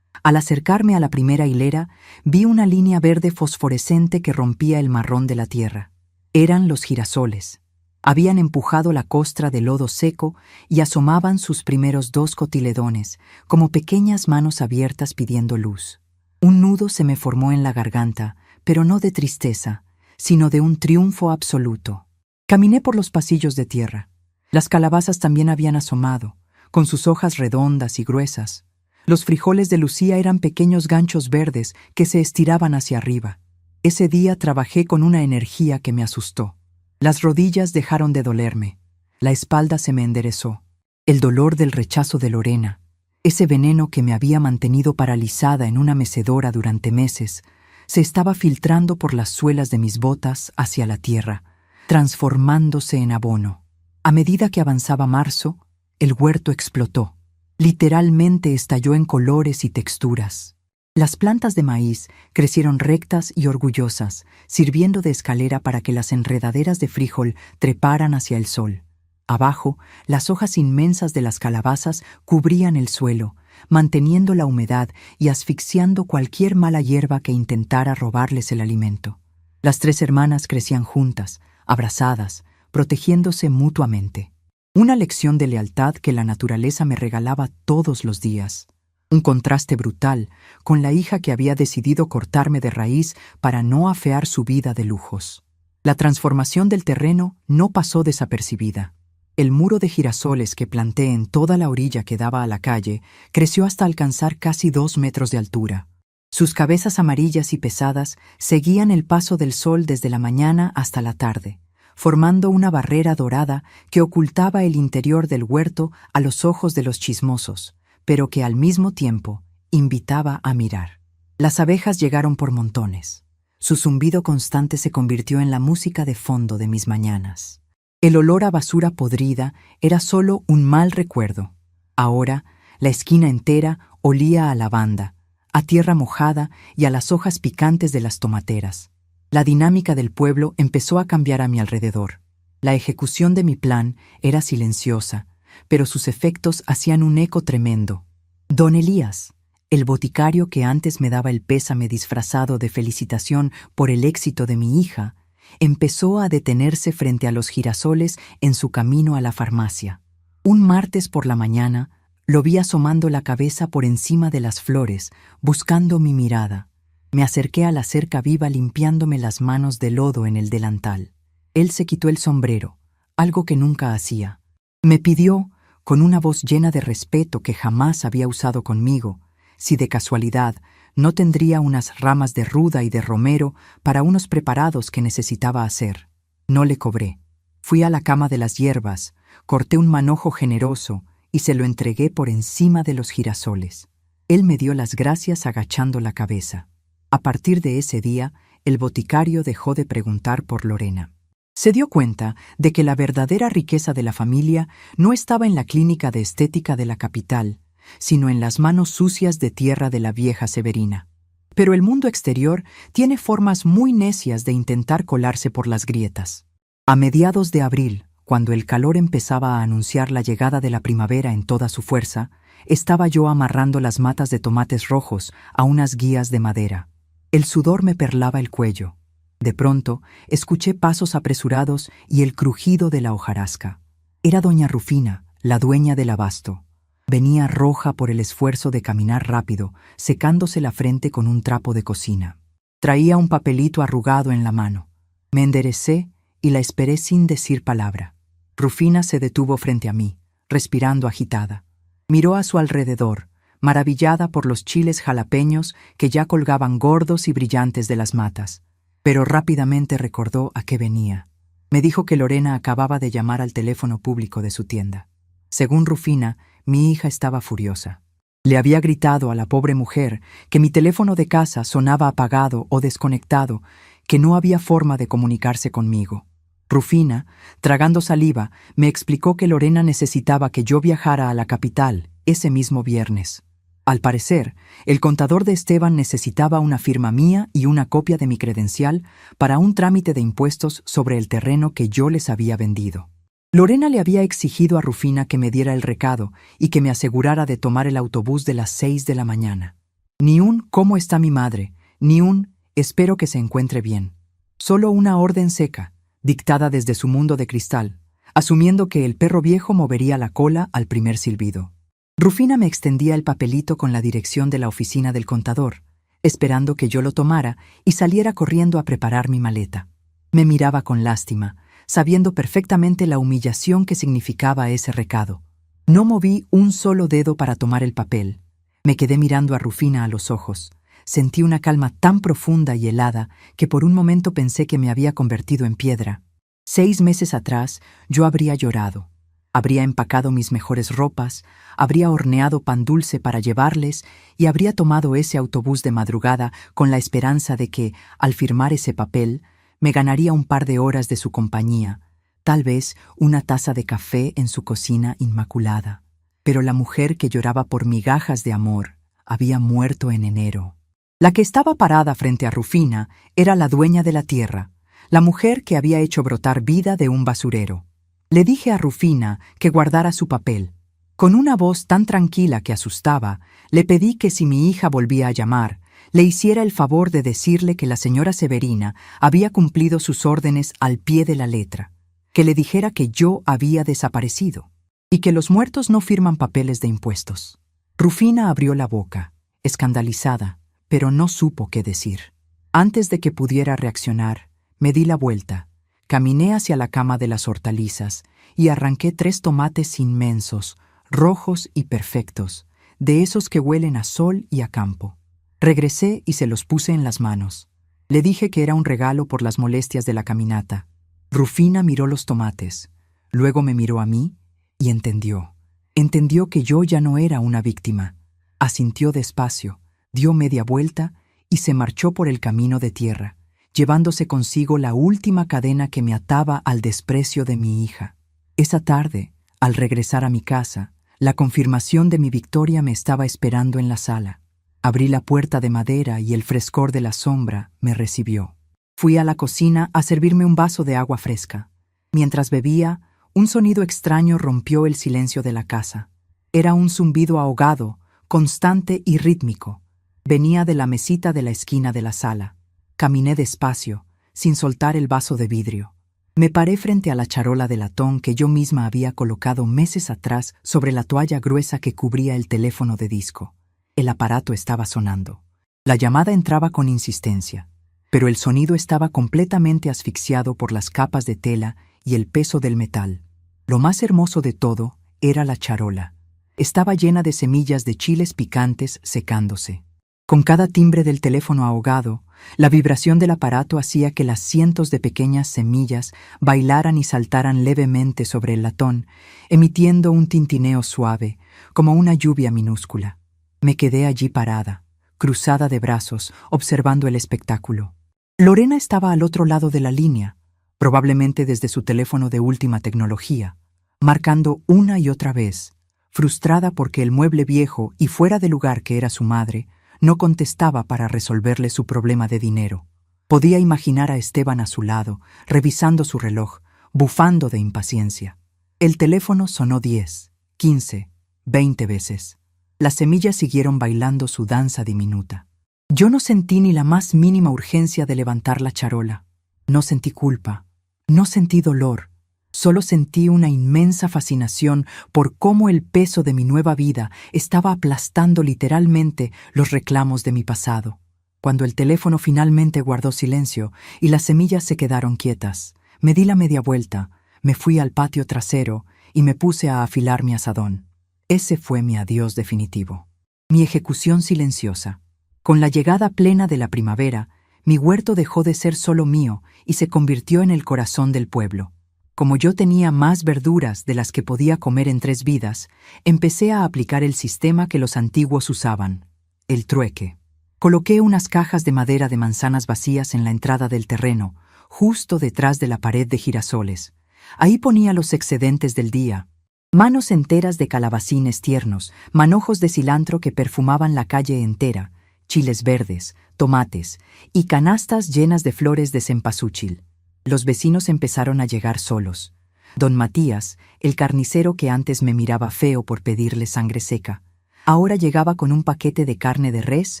Al acercarme a la primera hilera, vi una línea verde fosforescente que rompía el marrón de la tierra. Eran los girasoles. Habían empujado la costra de lodo seco y asomaban sus primeros 2 cotiledones, como pequeñas manos abiertas pidiendo luz. Un nudo se me formó en la garganta, pero no de tristeza, sino de un triunfo absoluto. Caminé por los pasillos de tierra. Las calabazas también habían asomado, con sus hojas redondas y gruesas. Los frijoles de Lucía eran pequeños ganchos verdes que se estiraban hacia arriba. Ese día trabajé con una energía que me asustó. Las rodillas dejaron de dolerme. La espalda se me enderezó. El dolor del rechazo de Lorena, ese veneno que me había mantenido paralizada en una mecedora durante meses, se estaba filtrando por las suelas de mis botas hacia la tierra, transformándose en abono. A medida que avanzaba marzo, el huerto explotó. Literalmente estalló en colores y texturas. Las plantas de maíz crecieron rectas y orgullosas, sirviendo de escalera para que las enredaderas de frijol treparan hacia el sol. Abajo, las hojas inmensas de las calabazas cubrían el suelo, manteniendo la humedad y asfixiando cualquier mala hierba que intentara robarles el alimento. Las 3 hermanas crecían juntas, abrazadas, protegiéndose mutuamente. Una lección de lealtad que la naturaleza me regalaba todos los días. Un contraste brutal con la hija que había decidido cortarme de raíz para no afear su vida de lujos. La transformación del terreno no pasó desapercibida. El muro de girasoles que planté en toda la orilla que daba a la calle creció hasta alcanzar casi 2 metros de altura. Sus cabezas amarillas y pesadas seguían el paso del sol desde la mañana hasta la tarde, formando una barrera dorada que ocultaba el interior del huerto a los ojos de los chismosos, pero que al mismo tiempo invitaba a mirar. Las abejas llegaron por montones. Su zumbido constante se convirtió en la música de fondo de mis mañanas. El olor a basura podrida era solo un mal recuerdo. Ahora, la esquina entera olía a lavanda, a tierra mojada y a las hojas picantes de las tomateras. La dinámica del pueblo empezó a cambiar a mi alrededor. La ejecución de mi plan era silenciosa, pero sus efectos hacían un eco tremendo. Don Elías, el boticario que antes me daba el pésame disfrazado de felicitación por el éxito de mi hija, empezó a detenerse frente a los girasoles en su camino a la farmacia. Un martes por la mañana, lo vi asomando la cabeza por encima de las flores, buscando mi mirada. Me acerqué a la cerca viva limpiándome las manos de lodo en el delantal. Él se quitó el sombrero, algo que nunca hacía. Me pidió, con una voz llena de respeto que jamás había usado conmigo, si de casualidad no tendría unas ramas de ruda y de romero para unos preparados que necesitaba hacer. No le cobré. Fui a la cama de las hierbas, corté un manojo generoso y se lo entregué por encima de los girasoles. Él me dio las gracias agachando la cabeza. A partir de ese día, el boticario dejó de preguntar por Lorena. Se dio cuenta de que la verdadera riqueza de la familia no estaba en la clínica de estética de la capital, sino en las manos sucias de tierra de la vieja Severina. Pero el mundo exterior tiene formas muy necias de intentar colarse por las grietas. A mediados de abril, cuando el calor empezaba a anunciar la llegada de la primavera en toda su fuerza, estaba yo amarrando las matas de tomates rojos a unas guías de madera. El sudor me perlaba el cuello. De pronto, escuché pasos apresurados y el crujido de la hojarasca. Era doña Rufina, la dueña del abasto. Venía roja por el esfuerzo de caminar rápido, secándose la frente con un trapo de cocina. Traía un papelito arrugado en la mano. Me enderecé y la esperé sin decir palabra. Rufina se detuvo frente a mí, respirando agitada. Miró a su alrededor, maravillada por los chiles jalapeños que ya colgaban gordos y brillantes de las matas. Pero rápidamente recordó a qué venía. Me dijo que Lorena acababa de llamar al teléfono público de su tienda. Según Rufina, mi hija estaba furiosa. Le había gritado a la pobre mujer que mi teléfono de casa sonaba apagado o desconectado, que no había forma de comunicarse conmigo. Rufina, tragando saliva, me explicó que Lorena necesitaba que yo viajara a la capital ese mismo viernes. Al parecer, el contador de Esteban necesitaba una firma mía y una copia de mi credencial para un trámite de impuestos sobre el terreno que yo les había vendido. Lorena le había exigido a Rufina que me diera el recado y que me asegurara de tomar el autobús de las 6 de la mañana. Ni un «¿Cómo está mi madre?», ni un «Espero que se encuentre bien». Solo una orden seca, dictada desde su mundo de cristal, asumiendo que el perro viejo movería la cola al primer silbido. Rufina me extendía el papelito con la dirección de la oficina del contador, esperando que yo lo tomara y saliera corriendo a preparar mi maleta. Me miraba con lástima, sabiendo perfectamente la humillación que significaba ese recado. No moví un solo dedo para tomar el papel. Me quedé mirando a Rufina a los ojos. Sentí una calma tan profunda y helada que por un momento pensé que me había convertido en piedra. 6 meses atrás yo habría llorado. Habría empacado mis mejores ropas, habría horneado pan dulce para llevarles y habría tomado ese autobús de madrugada con la esperanza de que, al firmar ese papel, me ganaría un par de horas de su compañía, tal vez una taza de café en su cocina inmaculada. Pero la mujer que lloraba por migajas de amor había muerto en enero. La que estaba parada frente a Rufina era la dueña de la tierra, la mujer que había hecho brotar vida de un basurero. Le dije a Rufina que guardara su papel. Con una voz tan tranquila que asustaba, le pedí que si mi hija volvía a llamar, le hiciera el favor de decirle que la señora Severina había cumplido sus órdenes al pie de la letra, que le dijera que yo había desaparecido y que los muertos no firman papeles de impuestos. Rufina abrió la boca, escandalizada, pero no supo qué decir. Antes de que pudiera reaccionar, me di la vuelta, caminé hacia la cama de las hortalizas y arranqué 3 tomates inmensos, rojos y perfectos, de esos que huelen a sol y a campo. Regresé y se los puse en las manos. Le dije que era un regalo por las molestias de la caminata. Rufina miró los tomates, luego me miró a mí y entendió. Entendió que yo ya no era una víctima. Asintió despacio, dio media vuelta y se marchó por el camino de tierra, llevándose consigo la última cadena que me ataba al desprecio de mi hija. Esa tarde, al regresar a mi casa, la confirmación de mi victoria me estaba esperando en la sala. Abrí la puerta de madera y el frescor de la sombra me recibió. Fui a la cocina a servirme un vaso de agua fresca. Mientras bebía, un sonido extraño rompió el silencio de la casa. Era un zumbido ahogado, constante y rítmico. Venía de la mesita de la esquina de la sala. Caminé despacio, sin soltar el vaso de vidrio. Me paré frente a la charola de latón que yo misma había colocado meses atrás sobre la toalla gruesa que cubría el teléfono de disco. El aparato estaba sonando. La llamada entraba con insistencia, pero el sonido estaba completamente asfixiado por las capas de tela y el peso del metal. Lo más hermoso de todo era la charola. Estaba llena de semillas de chiles picantes secándose. Con cada timbre del teléfono ahogado, la vibración del aparato hacía que las cientos de pequeñas semillas bailaran y saltaran levemente sobre el latón, emitiendo un tintineo suave, como una lluvia minúscula. Me quedé allí parada, cruzada de brazos, observando el espectáculo. Lorena estaba al otro lado de la línea, probablemente desde su teléfono de última tecnología, marcando una y otra vez, frustrada porque el mueble viejo y fuera de lugar que era su madre no contestaba para resolverle su problema de dinero. Podía imaginar a Esteban a su lado, revisando su reloj, bufando de impaciencia. El teléfono sonó 10, 15, 20 veces. Las semillas siguieron bailando su danza diminuta. Yo no sentí ni la más mínima urgencia de levantar la charola. No sentí culpa, no sentí dolor, Solo sentí una inmensa fascinación por cómo el peso de mi nueva vida estaba aplastando literalmente los reclamos de mi pasado. Cuando el teléfono finalmente guardó silencio y las semillas se quedaron quietas, me di la media vuelta, me fui al patio trasero y me puse a afilar mi azadón. Ese fue mi adiós definitivo. Mi ejecución silenciosa. Con la llegada plena de la primavera, mi huerto dejó de ser solo mío y se convirtió en el corazón del pueblo. Como yo tenía más verduras de las que podía comer en 3 vidas, empecé a aplicar el sistema que los antiguos usaban, el trueque. Coloqué unas cajas de madera de manzanas vacías en la entrada del terreno, justo detrás de la pared de girasoles. Ahí ponía los excedentes del día. Manos enteras de calabacines tiernos, manojos de cilantro que perfumaban la calle entera, chiles verdes, tomates y canastas llenas de flores de cempasúchil. Los vecinos empezaron a llegar solos. Don Matías, el carnicero que antes me miraba feo por pedirle sangre seca, ahora llegaba con un paquete de carne de res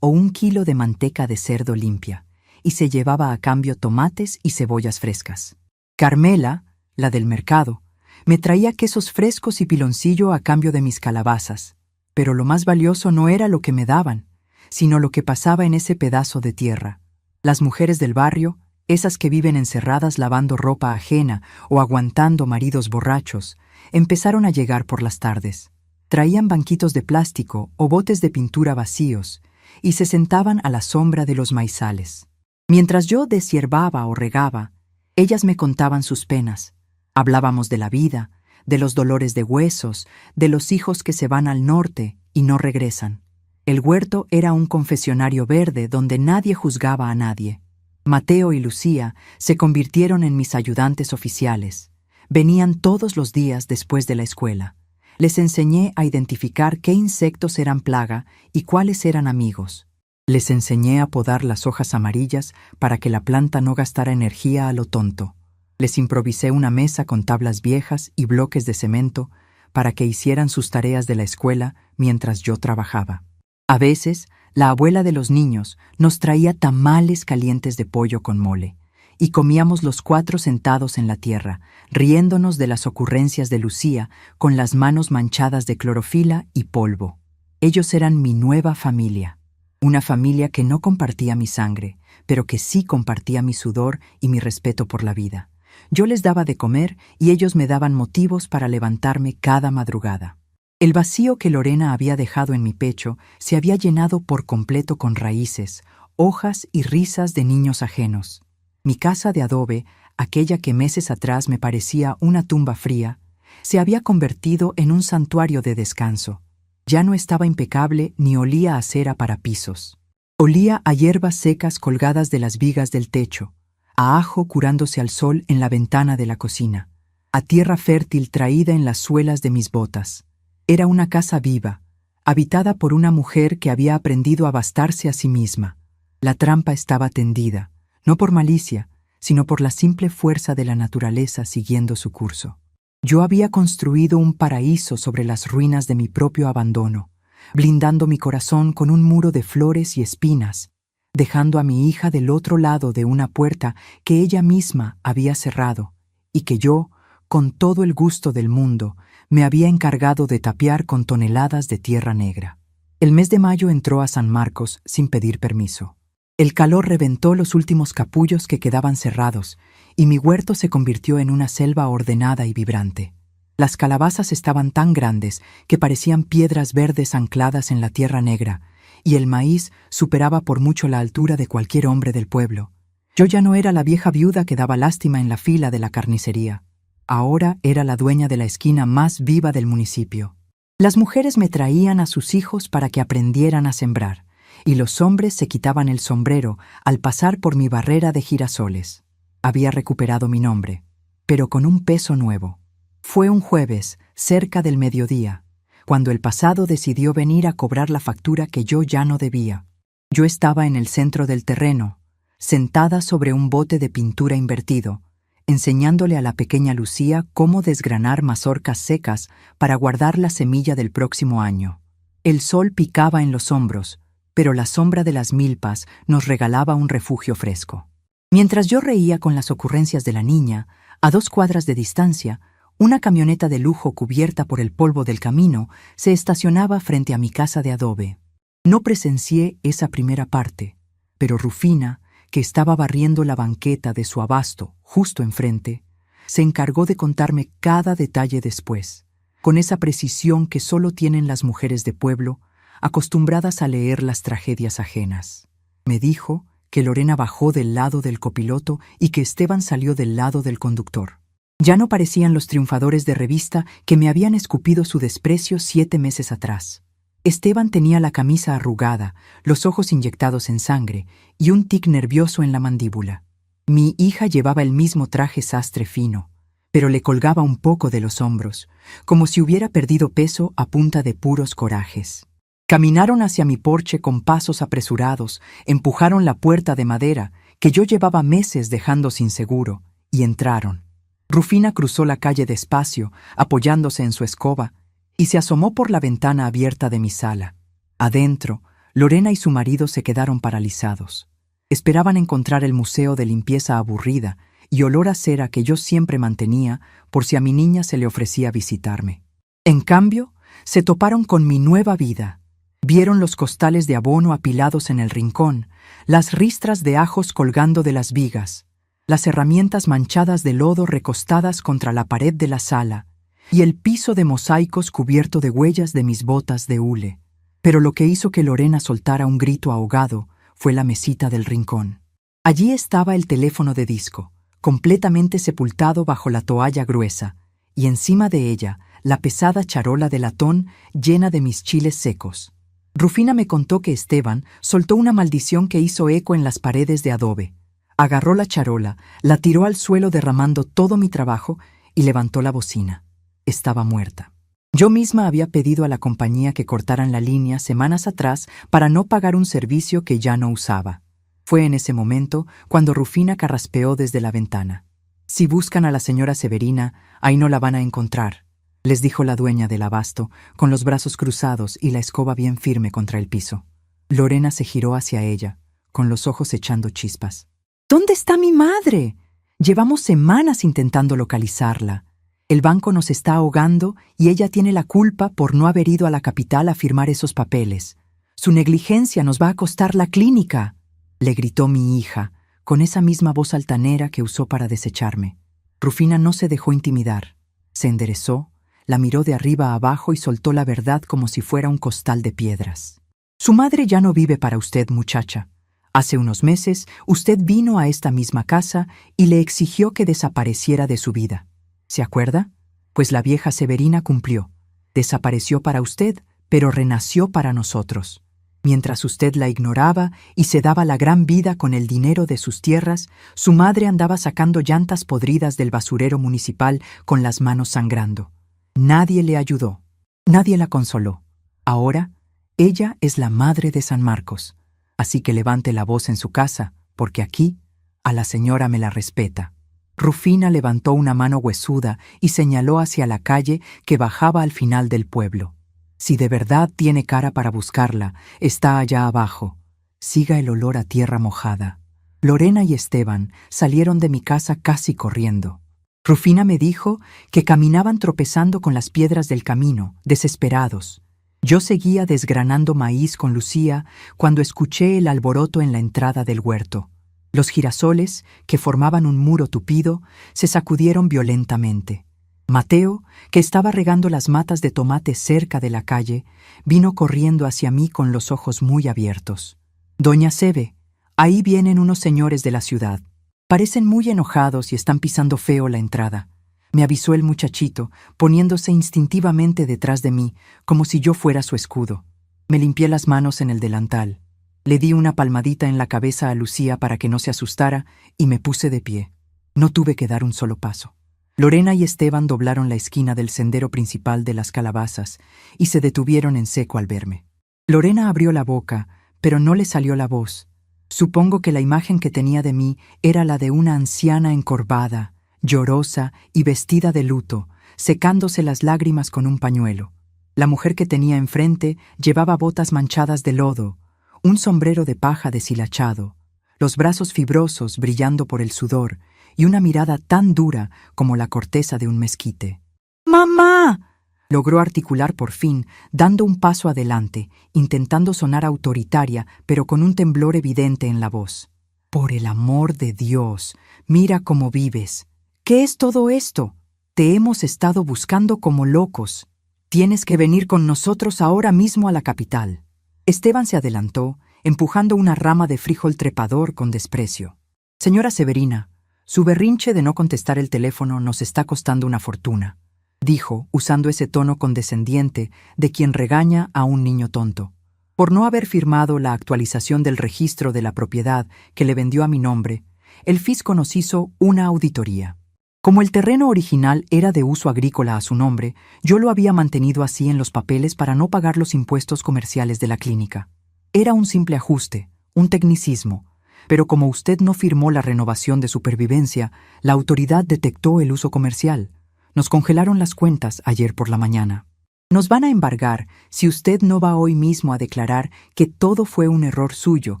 o 1 kilo de manteca de cerdo limpia, y se llevaba a cambio tomates y cebollas frescas. Carmela, la del mercado, me traía quesos frescos y piloncillo a cambio de mis calabazas, pero lo más valioso no era lo que me daban, sino lo que pasaba en ese pedazo de tierra. Las mujeres del barrio, esas que viven encerradas lavando ropa ajena o aguantando maridos borrachos, empezaron a llegar por las tardes. Traían banquitos de plástico o botes de pintura vacíos y se sentaban a la sombra de los maizales. Mientras yo deshierbaba o regaba, ellas me contaban sus penas. Hablábamos de la vida, de los dolores de huesos, de los hijos que se van al norte y no regresan. El huerto era un confesionario verde donde nadie juzgaba a nadie. Mateo y Lucía se convirtieron en mis ayudantes oficiales. Venían todos los días después de la escuela. Les enseñé a identificar qué insectos eran plaga y cuáles eran amigos. Les enseñé a podar las hojas amarillas para que la planta no gastara energía a lo tonto. Les improvisé una mesa con tablas viejas y bloques de cemento para que hicieran sus tareas de la escuela mientras yo trabajaba. A veces, la abuela de los niños nos traía tamales calientes de pollo con mole, y comíamos los 4 sentados en la tierra, riéndonos de las ocurrencias de Lucía con las manos manchadas de clorofila y polvo. Ellos eran mi nueva familia, una familia que no compartía mi sangre, pero que sí compartía mi sudor y mi respeto por la vida. Yo les daba de comer y ellos me daban motivos para levantarme cada madrugada. El vacío que Lorena había dejado en mi pecho se había llenado por completo con raíces, hojas y risas de niños ajenos. Mi casa de adobe, aquella que meses atrás me parecía una tumba fría, se había convertido en un santuario de descanso. Ya no estaba impecable ni olía a cera para pisos. Olía a hierbas secas colgadas de las vigas del techo, a ajo curándose al sol en la ventana de la cocina, a tierra fértil traída en las suelas de mis botas. Era una casa viva, habitada por una mujer que había aprendido a bastarse a sí misma. La trampa estaba tendida, no por malicia, sino por la simple fuerza de la naturaleza siguiendo su curso. Yo había construido un paraíso sobre las ruinas de mi propio abandono, blindando mi corazón con un muro de flores y espinas, dejando a mi hija del otro lado de una puerta que ella misma había cerrado y que yo, con todo el gusto del mundo, me había encargado de tapiar con toneladas de tierra negra. El mes de mayo entró a San Marcos sin pedir permiso. El calor reventó los últimos capullos que quedaban cerrados, y mi huerto se convirtió en una selva ordenada y vibrante. Las calabazas estaban tan grandes que parecían piedras verdes ancladas en la tierra negra, y el maíz superaba por mucho la altura de cualquier hombre del pueblo. Yo ya no era la vieja viuda que daba lástima en la fila de la carnicería. Ahora era la dueña de la esquina más viva del municipio. Las mujeres me traían a sus hijos para que aprendieran a sembrar, y los hombres se quitaban el sombrero al pasar por mi barrera de girasoles. Había recuperado mi nombre, pero con un peso nuevo. Fue un jueves, cerca del mediodía, cuando el pasado decidió venir a cobrar la factura que yo ya no debía. Yo estaba en el centro del terreno, sentada sobre un bote de pintura invertido, enseñándole a la pequeña Lucía cómo desgranar mazorcas secas para guardar la semilla del próximo año. El sol picaba en los hombros, pero la sombra de las milpas nos regalaba un refugio fresco. Mientras yo reía con las ocurrencias de la niña, a 2 cuadras de distancia, una camioneta de lujo cubierta por el polvo del camino se estacionaba frente a mi casa de adobe. No presencié esa primera parte, pero Rufina, que estaba barriendo la banqueta de su abasto justo enfrente, se encargó de contarme cada detalle después, con esa precisión que solo tienen las mujeres de pueblo, acostumbradas a leer las tragedias ajenas. Me dijo que Lorena bajó del lado del copiloto y que Esteban salió del lado del conductor. Ya no parecían los triunfadores de revista que me habían escupido su desprecio 7 meses atrás. Esteban tenía la camisa arrugada, los ojos inyectados en sangre y un tic nervioso en la mandíbula. Mi hija llevaba el mismo traje sastre fino, pero le colgaba un poco de los hombros, como si hubiera perdido peso a punta de puros corajes. Caminaron hacia mi porche con pasos apresurados, empujaron la puerta de madera, que yo llevaba meses dejando sin seguro, y entraron. Rufina cruzó la calle despacio, apoyándose en su escoba, y se asomó por la ventana abierta de mi sala. Adentro, Lorena y su marido se quedaron paralizados. Esperaban encontrar el museo de limpieza aburrida y olor a cera que yo siempre mantenía por si a mi niña se le ofrecía visitarme. En cambio, se toparon con mi nueva vida. Vieron los costales de abono apilados en el rincón, las ristras de ajos colgando de las vigas, las herramientas manchadas de lodo recostadas contra la pared de la sala y el piso de mosaicos cubierto de huellas de mis botas de hule. Pero lo que hizo que Lorena soltara un grito ahogado fue la mesita del rincón. Allí estaba el teléfono de disco, completamente sepultado bajo la toalla gruesa, y encima de ella la pesada charola de latón llena de mis chiles secos. Rufina me contó que Esteban soltó una maldición que hizo eco en las paredes de adobe. Agarró la charola, la tiró al suelo derramando todo mi trabajo y levantó la bocina. Estaba muerta. Yo misma había pedido a la compañía que cortaran la línea semanas atrás para no pagar un servicio que ya no usaba. Fue en ese momento cuando Rufina carraspeó desde la ventana. «Si buscan a la señora Severina, ahí no la van a encontrar», les dijo la dueña del abasto, con los brazos cruzados y la escoba bien firme contra el piso. Lorena se giró hacia ella, con los ojos echando chispas. «¿Dónde está mi madre? Llevamos semanas intentando localizarla. El banco nos está ahogando y ella tiene la culpa por no haber ido a la capital a firmar esos papeles. Su negligencia nos va a costar la clínica», le gritó mi hija, con esa misma voz altanera que usó para desecharme. Rufina no se dejó intimidar. Se enderezó, la miró de arriba a abajo y soltó la verdad como si fuera un costal de piedras. «Su madre ya no vive para usted, muchacha. Hace unos meses, usted vino a esta misma casa y le exigió que desapareciera de su vida. ¿Se acuerda? Pues la vieja Severina cumplió. Desapareció para usted, pero renació para nosotros. Mientras usted la ignoraba y se daba la gran vida con el dinero de sus tierras, su madre andaba sacando llantas podridas del basurero municipal con las manos sangrando. Nadie le ayudó. Nadie la consoló. Ahora, ella es la madre de San Marcos. Así que levante la voz en su casa, porque aquí, a la señora me la respeta». Rufina levantó una mano huesuda y señaló hacia la calle que bajaba al final del pueblo. «Si de verdad tiene cara para buscarla, está allá abajo. Siga el olor a tierra mojada». Lorena y Esteban salieron de mi casa casi corriendo. Rufina me dijo que caminaban tropezando con las piedras del camino, desesperados. Yo seguía desgranando maíz con Lucía cuando escuché el alboroto en la entrada del huerto. Los girasoles, que formaban un muro tupido, se sacudieron violentamente. Mateo, que estaba regando las matas de tomate cerca de la calle, vino corriendo hacia mí con los ojos muy abiertos. «Doña Sebe, ahí vienen unos señores de la ciudad. Parecen muy enojados y están pisando feo la entrada», me avisó el muchachito, poniéndose instintivamente detrás de mí, como si yo fuera su escudo. Me limpié las manos en el delantal. Le di una palmadita en la cabeza a Lucía para que no se asustara y me puse de pie. No tuve que dar un solo paso. Lorena y Esteban doblaron la esquina del sendero principal de las calabazas y se detuvieron en seco al verme. Lorena abrió la boca, pero no le salió la voz. Supongo que la imagen que tenía de mí era la de una anciana encorvada, llorosa y vestida de luto, secándose las lágrimas con un pañuelo. La mujer que tenía enfrente llevaba botas manchadas de lodo, un sombrero de paja deshilachado, los brazos fibrosos brillando por el sudor y una mirada tan dura como la corteza de un mezquite. ¡Mamá!, logró articular por fin, dando un paso adelante, intentando sonar autoritaria, pero con un temblor evidente en la voz. «Por el amor de Dios, mira cómo vives. ¿Qué es todo esto? Te hemos estado buscando como locos. Tienes que venir con nosotros ahora mismo a la capital». Esteban se adelantó, empujando una rama de frijol trepador con desprecio. «Señora Severina, su berrinche de no contestar el teléfono nos está costando una fortuna», dijo, usando ese tono condescendiente de quien regaña a un niño tonto. Por no haber firmado la actualización del registro de la propiedad que le vendió a mi nombre, el fisco nos hizo una auditoría. Como el terreno original era de uso agrícola a su nombre, yo lo había mantenido así en los papeles para no pagar los impuestos comerciales de la clínica. Era un simple ajuste, un tecnicismo, pero como usted no firmó la renovación de supervivencia, la autoridad detectó el uso comercial. Nos congelaron las cuentas ayer por la mañana. Nos van a embargar si usted no va hoy mismo a declarar que todo fue un error suyo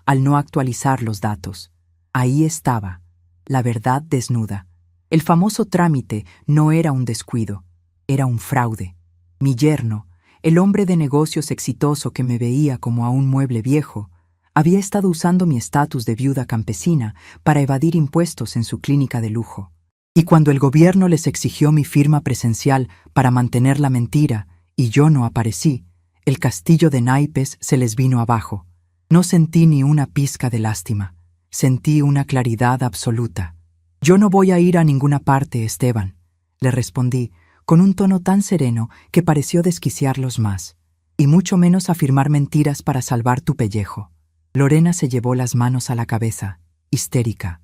al no actualizar los datos. Ahí estaba, la verdad desnuda. El famoso trámite no era un descuido, era un fraude. Mi yerno, el hombre de negocios exitoso que me veía como a un mueble viejo, había estado usando mi estatus de viuda campesina para evadir impuestos en su clínica de lujo. Y cuando el gobierno les exigió mi firma presencial para mantener la mentira y yo no aparecí, el castillo de naipes se les vino abajo. No sentí ni una pizca de lástima. Sentí una claridad absoluta. «Yo no voy a ir a ninguna parte, Esteban», le respondí, con un tono tan sereno que pareció desquiciarlos más, «y mucho menos afirmar mentiras para salvar tu pellejo». Lorena se llevó las manos a la cabeza, histérica.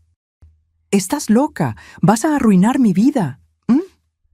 «¡Estás loca! ¡Vas a arruinar mi vida!»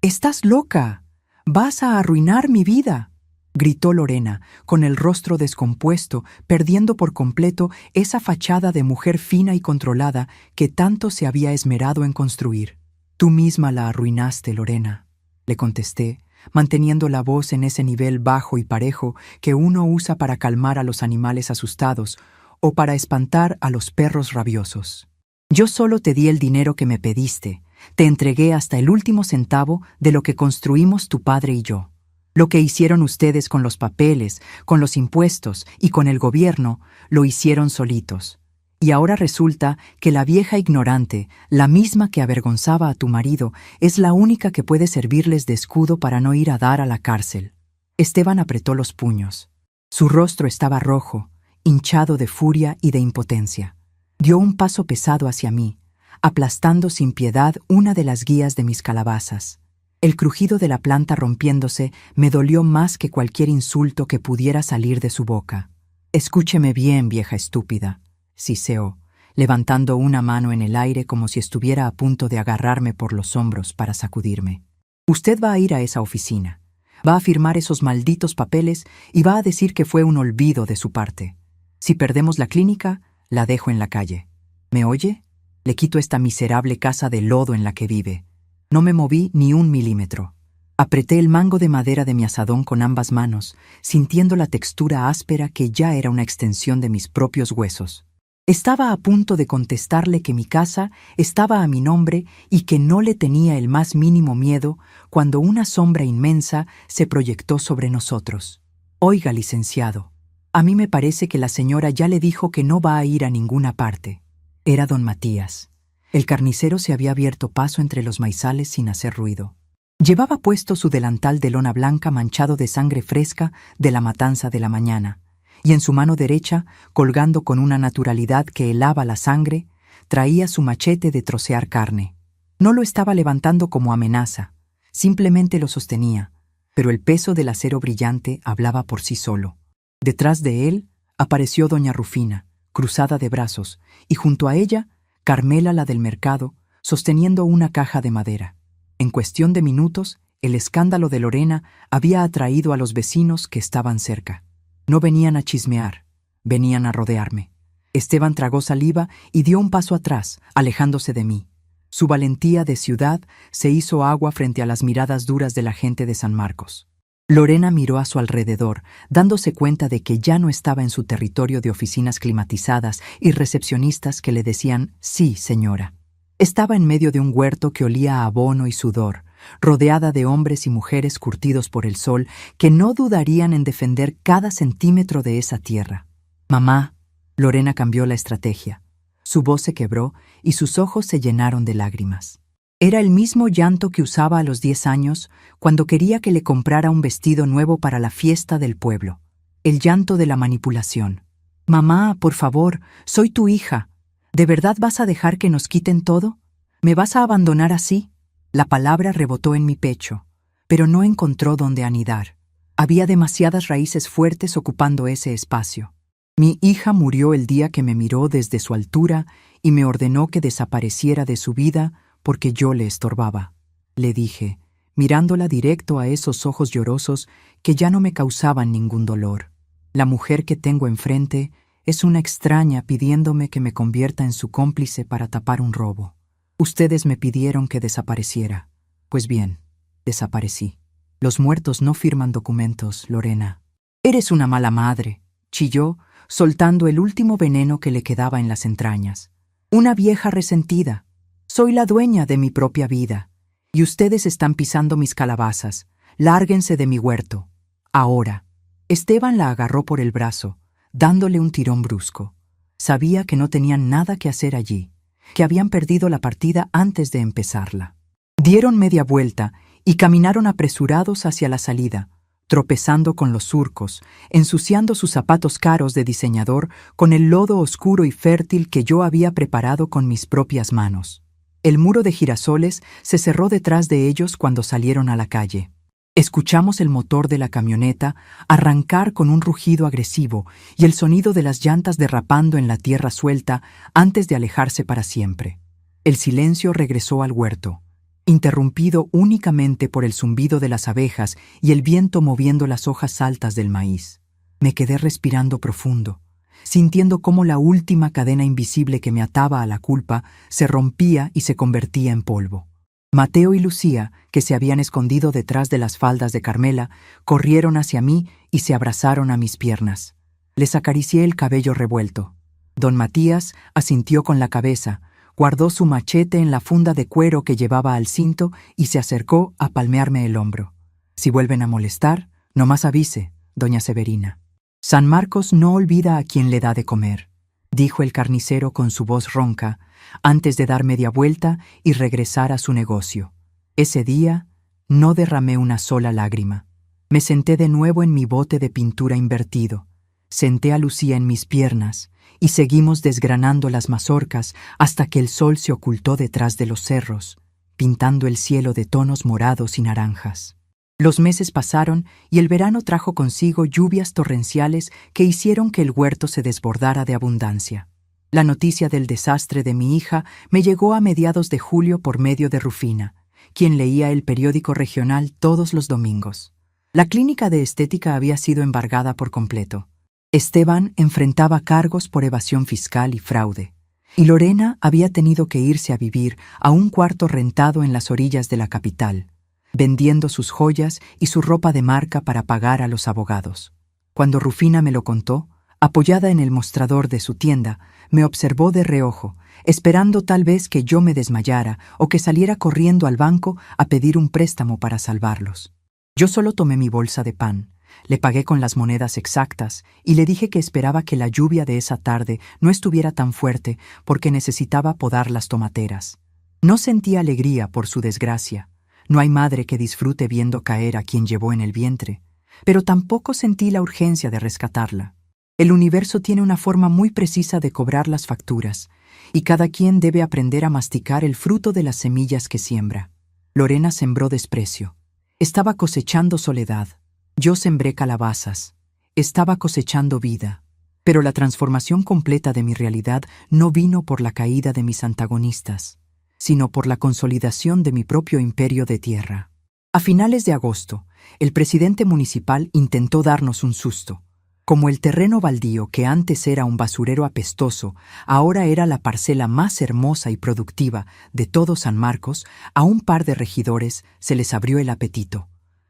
«¡Estás loca! ¡Vas a arruinar mi vida!», gritó Lorena, con el rostro descompuesto, perdiendo por completo esa fachada de mujer fina y controlada que tanto se había esmerado en construir. «Tú misma la arruinaste, Lorena», le contesté, manteniendo la voz en ese nivel bajo y parejo que uno usa para calmar a los animales asustados o para espantar a los perros rabiosos. «Yo solo te di el dinero que me pediste, te entregué hasta el último centavo de lo que construimos tu padre y yo. Lo que hicieron ustedes con los papeles, con los impuestos y con el gobierno, lo hicieron solitos. Y ahora resulta que la vieja ignorante, la misma que avergonzaba a tu marido, es la única que puede servirles de escudo para no ir a dar a la cárcel». Esteban apretó los puños. Su rostro estaba rojo, hinchado de furia y de impotencia. Dio un paso pesado hacia mí, aplastando sin piedad una de las guías de mis calabazas. El crujido de la planta rompiéndose me dolió más que cualquier insulto que pudiera salir de su boca. «Escúcheme bien, vieja estúpida», siseó, levantando una mano en el aire como si estuviera a punto de agarrarme por los hombros para sacudirme. «Usted va a ir a esa oficina, va a firmar esos malditos papeles y va a decir que fue un olvido de su parte. Si perdemos la clínica, la dejo en la calle. ¿Me oye? Le quito esta miserable casa de lodo en la que vive». No me moví ni un milímetro. Apreté el mango de madera de mi azadón con ambas manos, sintiendo la textura áspera que ya era una extensión de mis propios huesos. Estaba a punto de contestarle que mi casa estaba a mi nombre y que no le tenía el más mínimo miedo cuando una sombra inmensa se proyectó sobre nosotros. «Oiga, licenciado, a mí me parece que la señora ya le dijo que no va a ir a ninguna parte». Era don Matías. El carnicero se había abierto paso entre los maizales sin hacer ruido. Llevaba puesto su delantal de lona blanca manchado de sangre fresca de la matanza de la mañana, y en su mano derecha, colgando con una naturalidad que helaba la sangre, traía su machete de trocear carne. No lo estaba levantando como amenaza, simplemente lo sostenía, pero el peso del acero brillante hablaba por sí solo. Detrás de él apareció doña Rufina, cruzada de brazos, y junto a ella, Carmela, la del mercado, sosteniendo una caja de madera. En cuestión de minutos, el escándalo de Lorena había atraído a los vecinos que estaban cerca. No venían a chismear, venían a rodearme. Esteban tragó saliva y dio un paso atrás, alejándose de mí. Su valentía de ciudad se hizo agua frente a las miradas duras de la gente de San Marcos. Lorena miró a su alrededor, dándose cuenta de que ya no estaba en su territorio de oficinas climatizadas y recepcionistas que le decían «sí, señora». Estaba en medio de un huerto que olía a abono y sudor, rodeada de hombres y mujeres curtidos por el sol que no dudarían en defender cada centímetro de esa tierra. «Mamá», Lorena cambió la estrategia. Su voz se quebró y sus ojos se llenaron de lágrimas. Era el mismo llanto que usaba a los 10 años cuando quería que le comprara un vestido nuevo para la fiesta del pueblo. El llanto de la manipulación. «Mamá, por favor, soy tu hija. ¿De verdad vas a dejar que nos quiten todo? ¿Me vas a abandonar así?» La palabra rebotó en mi pecho, pero no encontró dónde anidar. Había demasiadas raíces fuertes ocupando ese espacio. Mi hija murió el día que me miró desde su altura y me ordenó que desapareciera de su vida porque yo le estorbaba. Le dije, mirándola directo a esos ojos llorosos que ya no me causaban ningún dolor. La mujer que tengo enfrente es una extraña pidiéndome que me convierta en su cómplice para tapar un robo. Ustedes me pidieron que desapareciera. Pues bien, desaparecí. Los muertos no firman documentos, Lorena. Eres una mala madre, chilló, soltando el último veneno que le quedaba en las entrañas. Una vieja resentida. Soy la dueña de mi propia vida. Y ustedes están pisando mis calabazas. Lárguense de mi huerto. Ahora. Esteban la agarró por el brazo, dándole un tirón brusco. Sabía que no tenían nada que hacer allí, que habían perdido la partida antes de empezarla. Dieron media vuelta y caminaron apresurados hacia la salida, tropezando con los surcos, ensuciando sus zapatos caros de diseñador con el lodo oscuro y fértil que yo había preparado con mis propias manos. El muro de girasoles se cerró detrás de ellos cuando salieron a la calle. Escuchamos el motor de la camioneta arrancar con un rugido agresivo y el sonido de las llantas derrapando en la tierra suelta antes de alejarse para siempre. El silencio regresó al huerto, interrumpido únicamente por el zumbido de las abejas y el viento moviendo las hojas altas del maíz. Me quedé respirando profundo, sintiendo cómo la última cadena invisible que me ataba a la culpa se rompía y se convertía en polvo. Mateo y Lucía, que se habían escondido detrás de las faldas de Carmela, corrieron hacia mí y se abrazaron a mis piernas. Les acaricié el cabello revuelto. Don Matías asintió con la cabeza, guardó su machete en la funda de cuero que llevaba al cinto y se acercó a palmearme el hombro. «Si vuelven a molestar, nomás avise, doña Severina». «San Marcos no olvida a quien le da de comer», dijo el carnicero con su voz ronca, antes de dar media vuelta y regresar a su negocio. Ese día no derramé una sola lágrima. Me senté de nuevo en mi bote de pintura invertido. Senté a Lucía en mis piernas y seguimos desgranando las mazorcas hasta que el sol se ocultó detrás de los cerros, pintando el cielo de tonos morados y naranjas. Los meses pasaron y el verano trajo consigo lluvias torrenciales que hicieron que el huerto se desbordara de abundancia. La noticia del desastre de mi hija me llegó a mediados de julio por medio de Rufina, quien leía el periódico regional todos los domingos. La clínica de estética había sido embargada por completo. Esteban enfrentaba cargos por evasión fiscal y fraude, y Lorena había tenido que irse a vivir a un cuarto rentado en las orillas de la capital, vendiendo sus joyas y su ropa de marca para pagar a los abogados. Cuando Rufina me lo contó, apoyada en el mostrador de su tienda, me observó de reojo, esperando tal vez que yo me desmayara o que saliera corriendo al banco a pedir un préstamo para salvarlos. Yo solo tomé mi bolsa de pan, le pagué con las monedas exactas y le dije que esperaba que la lluvia de esa tarde no estuviera tan fuerte porque necesitaba podar las tomateras. No sentía alegría por su desgracia. No hay madre que disfrute viendo caer a quien llevó en el vientre, pero tampoco sentí la urgencia de rescatarla. El universo tiene una forma muy precisa de cobrar las facturas, y cada quien debe aprender a masticar el fruto de las semillas que siembra. Lorena sembró desprecio. Estaba cosechando soledad. Yo sembré calabazas. Estaba cosechando vida. Pero la transformación completa de mi realidad no vino por la caída de mis antagonistas, sino por la consolidación de mi propio imperio de tierra. A finales de agosto, el presidente municipal intentó darnos un susto. Como el terreno baldío que antes era un basurero apestoso, ahora era la parcela más hermosa y productiva de todo San Marcos, a un par de regidores se les abrió el apetito.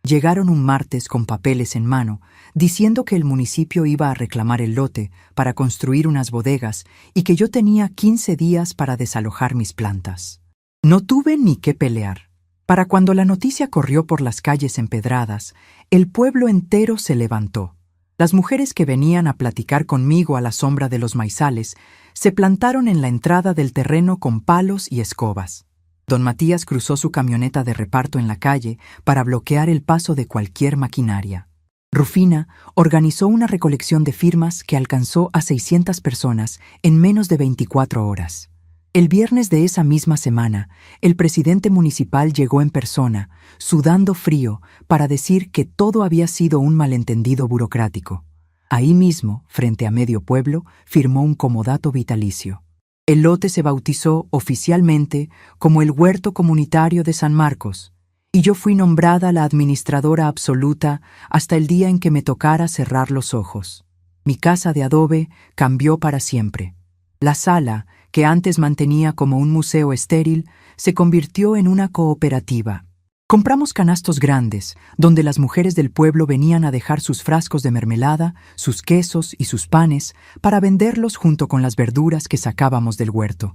Llegaron un martes con papeles en mano, diciendo que el municipio iba a reclamar el lote para construir unas bodegas y que yo tenía 15 días para desalojar mis plantas. No tuve ni qué pelear. Para cuando la noticia corrió por las calles empedradas, el pueblo entero se levantó. Las mujeres que venían a platicar conmigo a la sombra de los maizales se plantaron en la entrada del terreno con palos y escobas. Don Matías cruzó su camioneta de reparto en la calle para bloquear el paso de cualquier maquinaria. Rufina organizó una recolección de firmas que alcanzó a 600 personas en menos de 24 horas. El viernes de esa misma semana, el presidente municipal llegó en persona, sudando frío, para decir que todo había sido un malentendido burocrático. Ahí mismo, frente a medio pueblo, firmó un comodato vitalicio. El lote se bautizó oficialmente como el Huerto Comunitario de San Marcos, y yo fui nombrada la administradora absoluta hasta el día en que me tocara cerrar los ojos. Mi casa de adobe cambió para siempre. La sala, que antes mantenía como un museo estéril, se convirtió en una cooperativa. Compramos canastos grandes, donde las mujeres del pueblo venían a dejar sus frascos de mermelada, sus quesos y sus panes para venderlos junto con las verduras que sacábamos del huerto.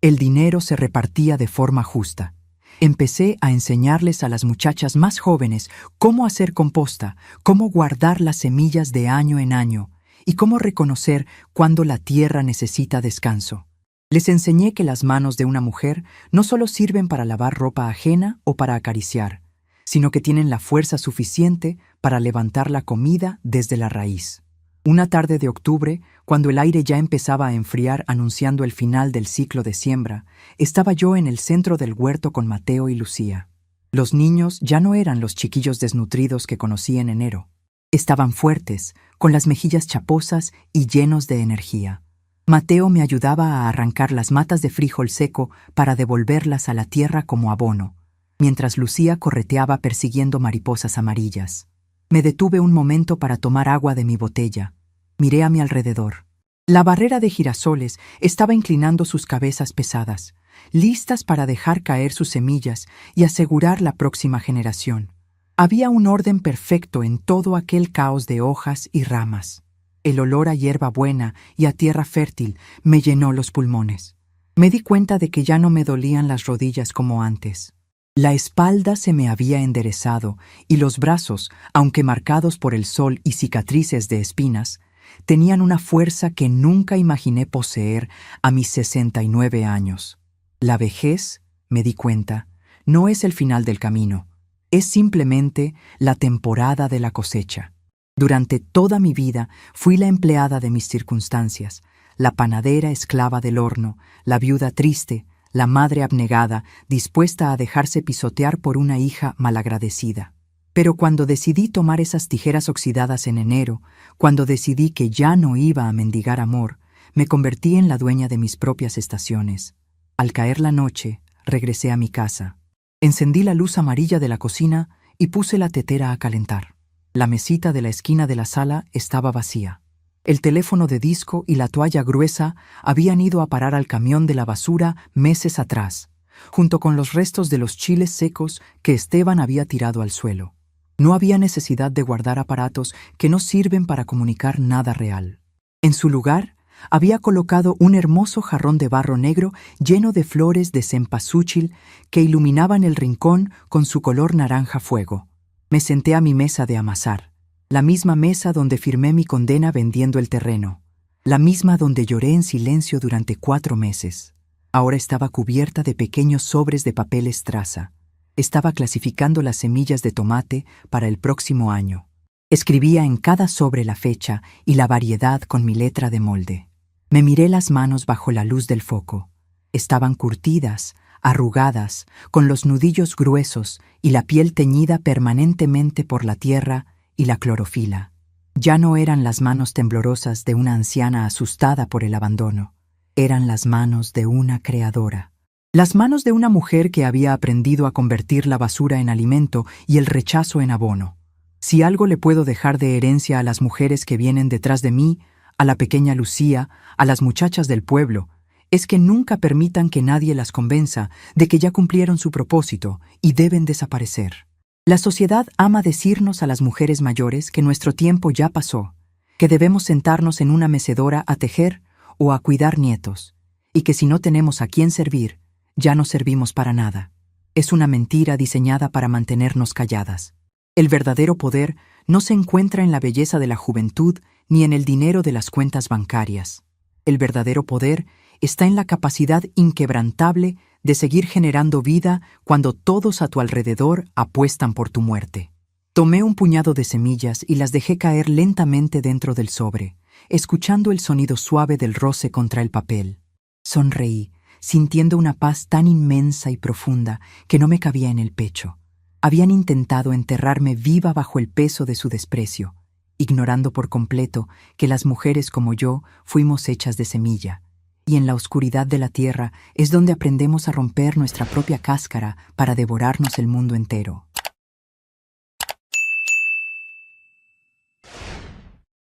El dinero se repartía de forma justa. Empecé a enseñarles a las muchachas más jóvenes cómo hacer composta, cómo guardar las semillas de año en año y cómo reconocer cuando la tierra necesita descanso. Les enseñé que las manos de una mujer no solo sirven para lavar ropa ajena o para acariciar, sino que tienen la fuerza suficiente para levantar la comida desde la raíz. Una tarde de octubre, cuando el aire ya empezaba a enfriar anunciando el final del ciclo de siembra, estaba yo en el centro del huerto con Mateo y Lucía. Los niños ya no eran los chiquillos desnutridos que conocí en enero. Estaban fuertes, con las mejillas chaposas y llenos de energía. Mateo me ayudaba a arrancar las matas de frijol seco para devolverlas a la tierra como abono, mientras Lucía correteaba persiguiendo mariposas amarillas. Me detuve un momento para tomar agua de mi botella. Miré a mi alrededor. La barrera de girasoles estaba inclinando sus cabezas pesadas, listas para dejar caer sus semillas y asegurar la próxima generación. Había un orden perfecto en todo aquel caos de hojas y ramas. El olor a hierba buena y a tierra fértil me llenó los pulmones. Me di cuenta de que ya no me dolían las rodillas como antes. La espalda se me había enderezado y los brazos, aunque marcados por el sol y cicatrices de espinas, tenían una fuerza que nunca imaginé poseer a mis 69 años. La vejez, me di cuenta, no es el final del camino, es simplemente la temporada de la cosecha. Durante toda mi vida fui la empleada de mis circunstancias, la panadera esclava del horno, la viuda triste, la madre abnegada, dispuesta a dejarse pisotear por una hija malagradecida. Pero cuando decidí tomar esas tijeras oxidadas en enero, cuando decidí que ya no iba a mendigar amor, me convertí en la dueña de mis propias estaciones. Al caer la noche, regresé a mi casa. Encendí la luz amarilla de la cocina y puse la tetera a calentar. La mesita de la esquina de la sala estaba vacía. El teléfono de disco y la toalla gruesa habían ido a parar al camión de la basura meses atrás, junto con los restos de los chiles secos que Esteban había tirado al suelo. No había necesidad de guardar aparatos que no sirven para comunicar nada real. En su lugar, había colocado un hermoso jarrón de barro negro lleno de flores de cempasúchil que iluminaban el rincón con su color naranja fuego. Me senté a mi mesa de amasar, la misma mesa donde firmé mi condena vendiendo el terreno, la misma donde lloré en silencio durante 4 meses. Ahora estaba cubierta de pequeños sobres de papel estraza. Estaba clasificando las semillas de tomate para el próximo año. Escribía en cada sobre la fecha y la variedad con mi letra de molde. Me miré las manos bajo la luz del foco. Estaban curtidas, arrugadas, con los nudillos gruesos y la piel teñida permanentemente por la tierra y la clorofila. Ya no eran las manos temblorosas de una anciana asustada por el abandono. Eran las manos de una creadora. Las manos de una mujer que había aprendido a convertir la basura en alimento y el rechazo en abono. Si algo le puedo dejar de herencia a las mujeres que vienen detrás de mí, a la pequeña Lucía, a las muchachas del pueblo, es que nunca permitan que nadie las convenza de que ya cumplieron su propósito y deben desaparecer. La sociedad ama decirnos a las mujeres mayores que nuestro tiempo ya pasó, que debemos sentarnos en una mecedora a tejer o a cuidar nietos, y que si no tenemos a quién servir, ya no servimos para nada. Es una mentira diseñada para mantenernos calladas. El verdadero poder no se encuentra en la belleza de la juventud ni en el dinero de las cuentas bancarias. El verdadero poder está en la capacidad inquebrantable de seguir generando vida cuando todos a tu alrededor apuestan por tu muerte. Tomé un puñado de semillas y las dejé caer lentamente dentro del sobre, escuchando el sonido suave del roce contra el papel. Sonreí, sintiendo una paz tan inmensa y profunda que no me cabía en el pecho. Habían intentado enterrarme viva bajo el peso de su desprecio, ignorando por completo que las mujeres como yo fuimos hechas de semilla, y en la oscuridad de la tierra es donde aprendemos a romper nuestra propia cáscara para devorarnos el mundo entero.